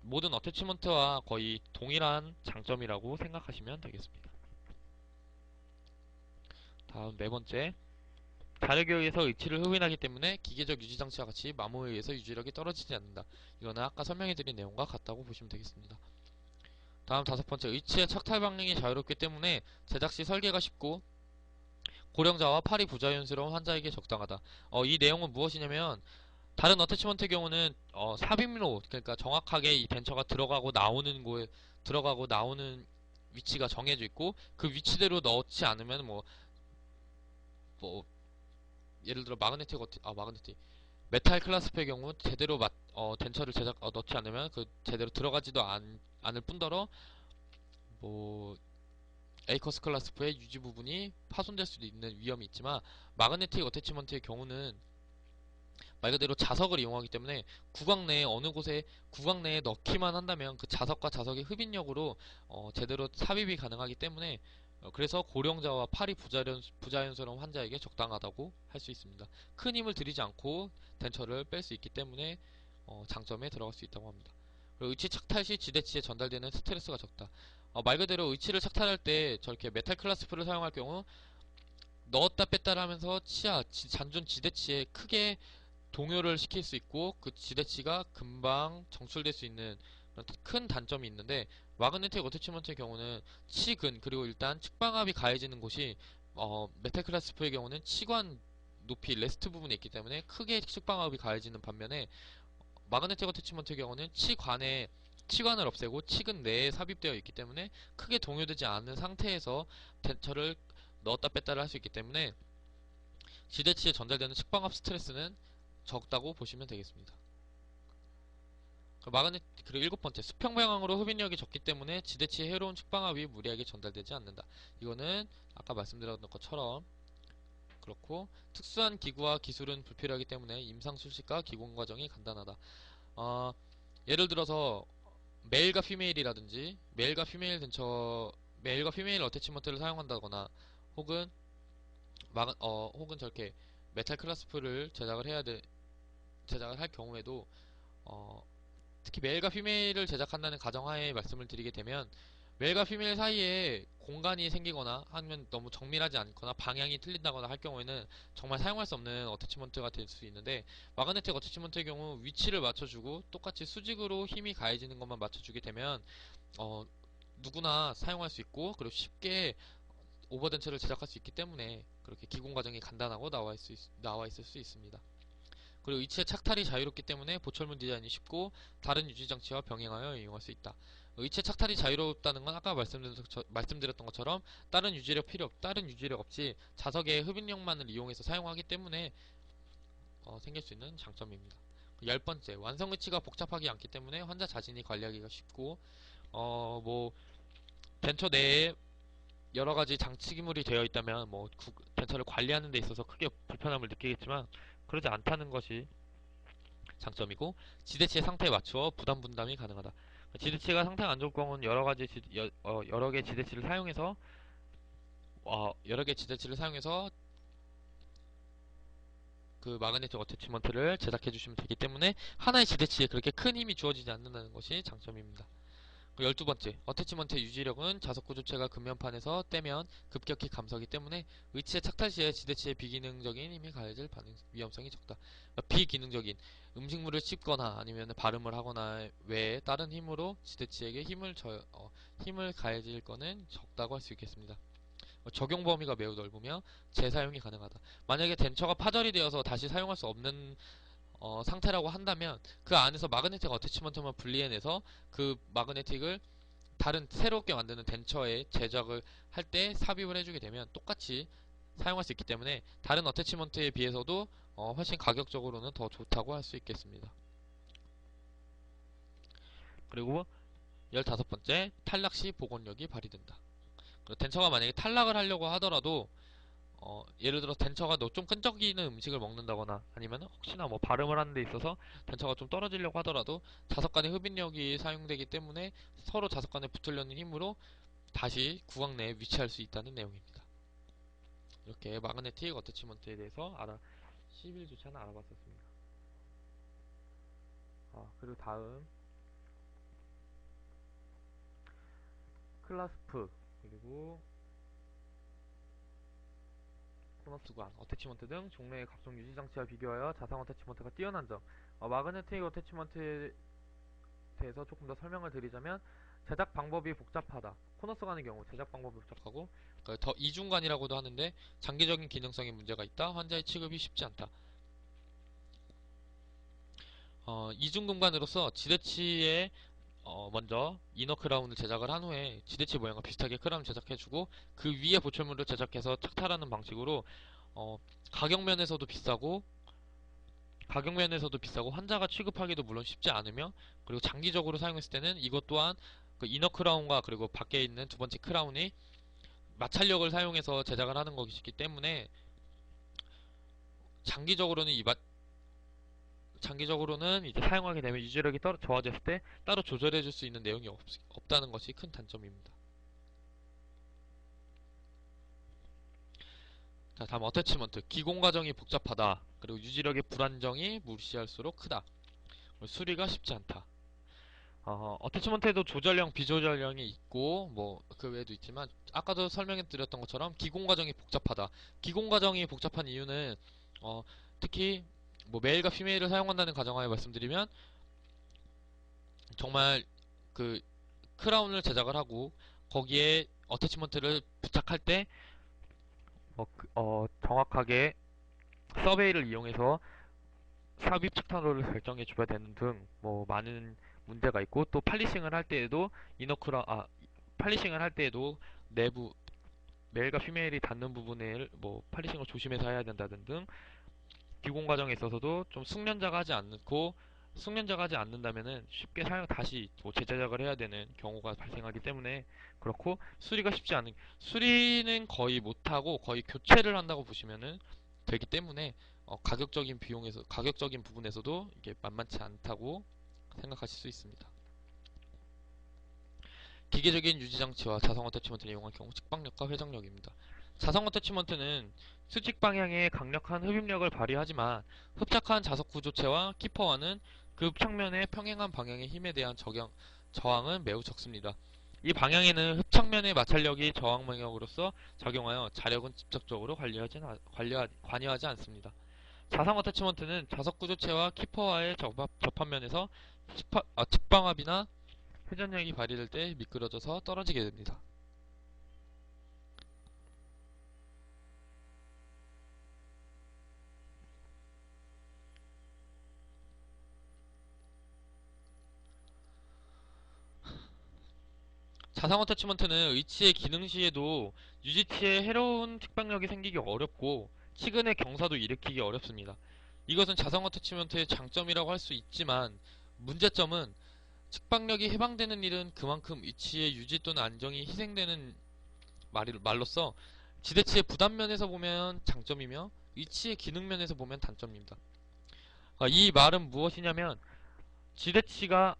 모든 어태치먼트와 거의 동일한 장점이라고 생각하시면 되겠습니다. 다음 네 번째, 자력에 의해서 위치를 흡인하기 때문에 기계적 유지 장치와 같이 마모에 의해서 유지력이 떨어지지 않는다. 이거는 아까 설명해드린 내용과 같다고 보시면 되겠습니다. 다음 다섯 번째, 의치의 착탈 방향이 자유롭기 때문에 제작 시 설계가 쉽고 고령자와 팔이 부자연스러운 환자에게 적당하다. 이 내용은 무엇이냐면 다른 어태치먼트의 경우는 삽입로, 그러니까 정확하게 이 벤처가 들어가고 나오는 위치가 정해져 있고 그 위치대로 넣지 않으면 뭐 예를 들어 마그네틱 메탈 클라스프의 경우 제대로 덴처를 넣지 않으면 그 제대로 들어가지도 않을 뿐더러 뭐 에이커스 클라스프의 유지 부분이 파손될 수도 있는 위험이 있지만 마그네틱 어태치먼트의 경우는 말 그대로 자석을 이용하기 때문에 구강 내에 넣기만 한다면 그 자석과 자석의 흡인력으로 제대로 삽입이 가능하기 때문에 그래서 고령자와 팔이 부자연스러운 환자에게 적당하다고 할 수 있습니다. 큰 힘을 들이지 않고 덴처를 뺄 수 있기 때문에 장점에 들어갈 수 있다고 합니다. 그리고 의치 착탈 시 지대치에 전달되는 스트레스가 적다. 말 그대로 의치를 착탈할 때 저렇게 메탈 클라스프를 사용할 경우 넣었다 뺐다 하면서 잔존 지대치에 크게 동요를 시킬 수 있고 그 지대치가 금방 정출될 수 있는 큰 단점이 있는데 마그네틱 어태치먼트의 경우는 치근 그리고 일단 측방압이 가해지는 곳이 메탈 클라스프의 경우는 치관 높이 레스트 부분에 있기 때문에 크게 측방압이 가해지는 반면에 마그네틱 어태치먼트의 경우는 치관을 없애고 치근 내에 삽입되어 있기 때문에 크게 동요되지 않은 상태에서 덴처를 넣었다 뺐다를 할 수 있기 때문에 지대치에 전달되는 측방압 스트레스는 적다고 보시면 되겠습니다. 그리고 일곱 번째, 수평 방향으로 흡인력이 적기 때문에 지대치의 해로운 측방압이 무리하게 전달되지 않는다. 이거는 아까 말씀드렸던 것처럼 그렇고 특수한 기구와 기술은 불필요하기 때문에 임상 술식과 기공 과정이 간단하다. 어, 예를 들어서 메일과 피메일 어태치먼트를 사용한다거나 혹은 혹은 저렇게 메탈 클라스프를 제작을 할 경우에도 어, 특히 메일과 피메일을 제작한다는 가정하에 말씀을 드리게 되면 메일과 피메일 사이에 공간이 생기거나 아니면 너무 정밀하지 않거나 방향이 틀린다거나 할 경우에는 정말 사용할 수 없는 어태치먼트가 될 수 있는데 마그네틱 어태치먼트의 경우 위치를 맞춰주고 똑같이 수직으로 힘이 가해지는 것만 맞춰주게 되면 어, 누구나 사용할 수 있고 그리고 쉽게 오버덴처를 제작할 수 있기 때문에 그렇게 기공 과정이 간단하고 나와 있을 수 있습니다. 그리고 위치의 착탈이 자유롭기 때문에 보철문 디자인이 쉽고 다른 유지 장치와 병행하여 이용할 수 있다. 위치의 착탈이 자유롭다는 건 아까 말씀드렸던 것처럼 다른 유지력 없이 자석의 흡인력만을 이용해서 사용하기 때문에 생길 수 있는 장점입니다. 열 번째, 완성 위치가 복잡하지 않기 때문에 환자 자신이 관리하기가 쉽고 뭐 덴처 내에 여러 가지 장치기물이 되어 있다면 덴처를 관리하는 데 있어서 크게 불편함을 느끼겠지만 그러지 않다는 것이 장점이고 지대치의 상태에 맞추어 부담 분담이 가능하다. 지대치가 상태가 안 좋을 경우는 여러 개 지대치를 사용해서 그 마그네틱 어태치먼트를 제작해 주시면 되기 때문에 하나의 지대치에 그렇게 큰 힘이 주어지지 않는다는 것이 장점입니다. 12번째, 어태치먼트의 유지력은 자석 구조체가 근면판에서 떼면 급격히 감소하기 때문에 의치의 착탈 시에 지대치에 비기능적인 힘이 가해질 위험성이 적다. 비기능적인 음식물을 씹거나 아니면 발음을 하거나 외에 다른 힘으로 지대치에게 힘을 가해질 거는 적다고 할 수 있겠습니다. 적용 범위가 매우 넓으며 재사용이 가능하다. 만약에 덴처가 파절이 되어서 다시 사용할 수 없는 상태라고 한다면 그 안에서 마그네틱 어태치먼트만 분리해내서 그 마그네틱을 다른 새롭게 만드는 덴처에 제작을 할 때 삽입을 해주게 되면 똑같이 사용할 수 있기 때문에 다른 어태치먼트에 비해서도 훨씬 가격적으로는 더 좋다고 할 수 있겠습니다. 그리고 15번째, 탈락 시 복원력이 발휘된다. 덴처가 만약에 탈락을 하려고 하더라도 예를 들어 덴처가 좀 끈적이는 음식을 먹는다거나 아니면 혹시나 뭐 발음을 하는 데 있어서 덴처가 좀 떨어지려고 하더라도 자석 간의 흡인력이 사용되기 때문에 서로 자석 간에 붙으려는 힘으로 다시 구강 내에 위치할 수 있다는 내용입니다. 이렇게 마그네틱 어태치먼트에 대해서 11주차는 알아봤었습니다. 그리고 다음 클라스프 그리고 코너스 구간, 어태치먼트 등 종류의 각종 유지 장치와 비교하여 자상 어태치먼트가 뛰어난 점. 마그네틱 어태치먼트에 대해서 조금 더 설명을 드리자면 제작 방법이 복잡하다. 코너스 간의 경우 제작 방법이 복잡하고 더 이중관이라고도 하는데 장기적인 기능성에 문제가 있다. 환자의 취급이 쉽지 않다. 이중금관으로서 지대치에 먼저 이너 크라운을 제작을 한 후에 지대치 모양과 비슷하게 크라운 제작해주고 그 위에 보철물을 제작해서 착탈하는 방식으로 가격면에서도 비싸고 환자가 취급하기도 물론 쉽지 않으며 그리고 장기적으로 사용했을 때는 이것 또한 그 이너 크라운과 그리고 밖에 있는 두 번째 크라운이 마찰력을 사용해서 제작을 하는 것이기 때문에 장기적으로는 이제 사용하게 되면 유지력이 저하됐을 때 따로 조절해줄 수 있는 내용이 없다는 것이 큰 단점입니다. 자, 다음 어태치먼트. 기공 과정이 복잡하다. 그리고 유지력의 불안정이 무시할수록 크다. 수리가 쉽지 않다. 어태치먼트에도 조절형, 비조절형이 있고 뭐 그 외에도 있지만 아까도 설명해 드렸던 것처럼 기공 과정이 복잡하다. 기공 과정이 복잡한 이유는 특히 뭐 메일과 피메일을 사용한다는 가정하에 말씀드리면 정말 그 크라운을 제작을 하고 거기에 어태치먼트를 부착할 때 정확하게 서베이를 이용해서 삽입 착탄로를 결정해 줘야 되는 등 뭐 많은 문제가 있고 또 팔리싱을 할 때에도 팔리싱을 할 때에도 내부 메일과 피메일이 닿는 부분에 뭐 팔리싱을 조심해서 해야 된다는 등 기공 과정에 있어서도 좀 숙련자가 하지 않는다면은 쉽게 다시 뭐 재제작을 해야 되는 경우가 발생하기 때문에 그렇고 수리는 거의 못하고 거의 교체를 한다고 보시면은 되기 때문에 가격적인 부분에서도 이게 만만치 않다고 생각하실 수 있습니다. 기계적인 유지장치와 자성 어태치먼트를 이용한 경우 측방력과 회전력입니다. 자성 어태치먼트는 수직 방향의 강력한 흡입력을 발휘하지만 흡착한 자석 구조체와 키퍼와는 그 흡착면의 평행한 방향의 힘에 대한 저항은 매우 적습니다. 이 방향에는 흡착면의 마찰력이 저항 방향으로서 작용하여 자력은 직접적으로 관여하지 않습니다. 자상 어태치먼트는 자석 구조체와 키퍼와의 접합면에서 측방압이나 회전력이 발휘될 때 미끄러져서 떨어지게 됩니다. 자상 어태치먼트는 의치의 기능 시에도 유지치에 해로운 측방력이 생기기 어렵고 치근의 경사도 일으키기 어렵습니다. 이것은 자상 어태치먼트의 장점이라고 할 수 있지만 문제점은 측방력이 해방되는 일은 그만큼 위치의 유지 또는 안정이 희생되는 말로써 지대치의 부담면에서 보면 장점이며 위치의 기능면에서 보면 단점입니다. 이 말은 무엇이냐면 지대치가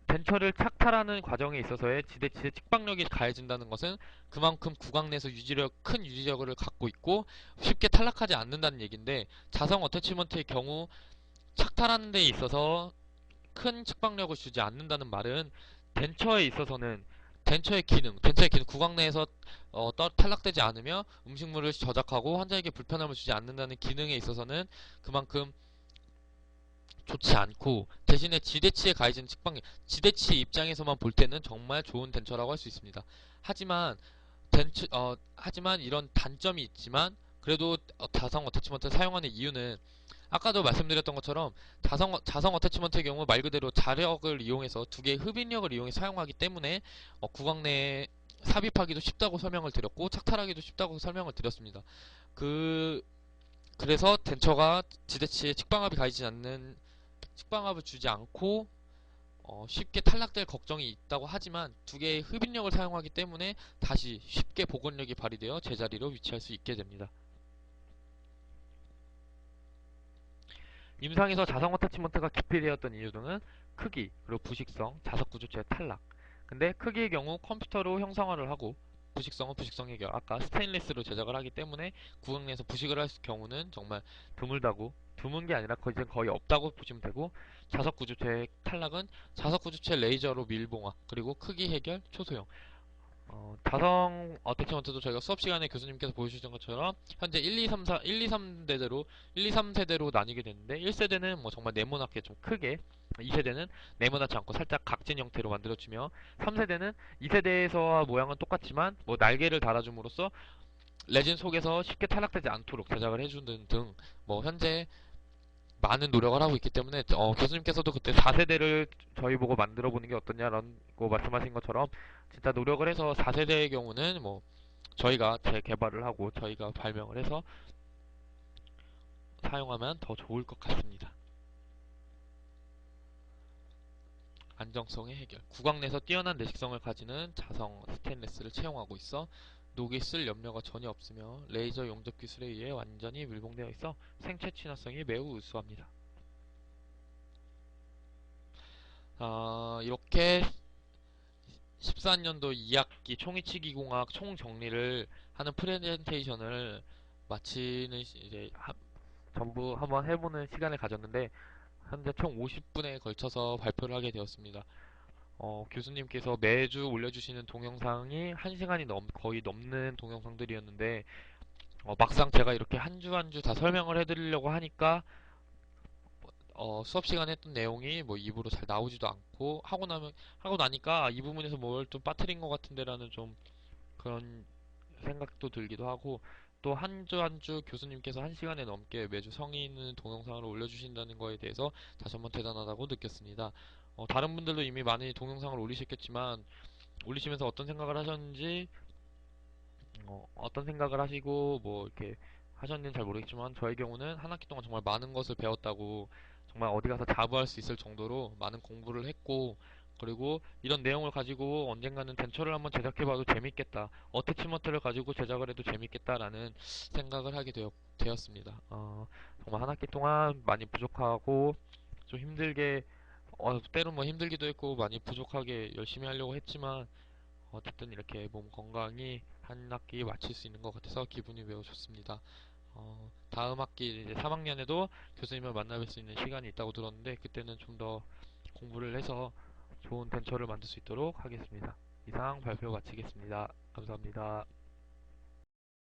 덴처를 착탈하는 과정에 있어서의 지대치의 측방력이 가해진다는 것은 그만큼 구강 내에서 큰 유지력을 갖고 있고 쉽게 탈락하지 않는다는 얘기인데 자성 어태치먼트의 경우 착탈하는 데 있어서 큰 측방력을 주지 않는다는 말은 덴처의 기능 구강 내에서 탈락되지 않으며 음식물을 저작하고 환자에게 불편함을 주지 않는다는 기능에 있어서는 그만큼 좋지 않고 대신에 지대치에 가해진 측방력 지대치 입장에서만 볼 때는 정말 좋은 덴처라고 할 수 있습니다. 하지만 이런 단점이 있지만 그래도 자성 어태치먼트를 사용하는 이유는 아까도 말씀드렸던 것처럼 자성 어태치먼트의 경우 말 그대로 자력을 이용해서 두 개의 흡인력을 이용해 사용하기 때문에 구강 내에 삽입하기도 쉽다고 설명을 드렸고 착탈하기도 쉽다고 설명을 드렸습니다. 그래서 덴처가 지대치에 측방압을 주지 않고 쉽게 탈락될 걱정이 있다고 하지만 두 개의 흡인력을 사용하기 때문에 다시 쉽게 복원력이 발휘되어 제자리로 위치할 수 있게 됩니다. 임상에서 자성 어태치먼트가 기피되었던 이유 등은 크기, 그리고 부식성, 자석 구조체의 탈락. 근데 크기의 경우 컴퓨터로 형상화를 하고 부식성은 부식성 해결. 아까 스테인리스로 제작을 하기 때문에 구강 내에서 부식을 할 경우는 정말 드물다고 드문 게 아니라 거의 없다고 보시면 되고 자석 구조체의 탈락은 자석 구조체 레이저로 밀봉화 그리고 크기 해결 초소형. 자성 어태치먼트도 저희가 수업 시간에 교수님께서 보여주신 것처럼 현재 1, 2, 3, 4, 1, 2, 3대대로 1, 2, 3세대로 나뉘게 되는데 1세대는 뭐 정말 네모나게 좀 크게 2세대는 네모나지 않고 살짝 각진 형태로 만들어주며 3세대는 2세대에서와 모양은 똑같지만 뭐 날개를 달아줌으로써 레진 속에서 쉽게 탈락되지 않도록 제작을 해주는 등 뭐 현재 많은 노력을 하고 있기 때문에 교수님께서도 그때 4세대를 저희 보고 만들어 보는 게 어떠냐라고 말씀하신 것처럼 진짜 노력을 해서 4세대의 경우는 뭐 저희가 재개발을 하고 저희가 발명을 해서 사용하면 더 좋을 것 같습니다. 안정성의 해결. 구강 내에서 뛰어난 내식성을 가지는 자성 스테인리스를 채용하고 있어 녹이 쓸 염려가 전혀 없으며 레이저 용접 기술에 의해 완전히 밀봉되어 있어 생체 친화성이 매우 우수합니다. 이렇게 14년도 2학기 총이치기공학 총정리를 하는 프레젠테이션을 마치는 이제 전부 한번 해보는 시간을 가졌는데 현재 총 50분에 걸쳐서 발표를 하게 되었습니다. 교수님께서 매주 올려주시는 동영상이 1시간이 거의 넘는 동영상들이었는데 막상 제가 이렇게 한 주 한 주 다 설명을 해드리려고 하니까 수업 시간에 했던 내용이 뭐 입으로 잘 나오지도 않고 하고 나니까 이 부분에서 뭘 좀 빠뜨린 것 같은데라는 좀 그런 생각도 들기도 하고 또 한 주 한 주 교수님께서 1시간에 넘게 매주 성의 있는 동영상을 올려주신다는 거에 대해서 다시 한번 대단하다고 느꼈습니다. 다른 분들도 이미 많이 동영상을 올리셨겠지만 올리시면서 어떤 생각을 하셨는지 어떤 생각을 하시고 뭐 이렇게 하셨는지는 잘 모르겠지만 저의 경우는 한 학기 동안 정말 많은 것을 배웠다고 정말 어디 가서 자부할 수 있을 정도로 많은 공부를 했고 그리고 이런 내용을 가지고 언젠가는 덴처를 한번 제작해봐도 재밌겠다. 어태치먼트를 가지고 제작을 해도 재밌겠다라는 생각을 하게 되었습니다. 정말 한 학기 동안 많이 부족하고 좀 힘들게 때론 뭐 힘들기도 했고 많이 부족하게 열심히 하려고 했지만 어쨌든 이렇게 몸 건강히 한 학기 마칠 수 있는 것 같아서 기분이 매우 좋습니다. 다음 학기 이제 3학년에도 교수님을 만나뵐 수 있는 시간이 있다고 들었는데 그때는 좀 더 공부를 해서 좋은 벤처를 만들 수 있도록 하겠습니다. 이상 발표 마치겠습니다. 감사합니다.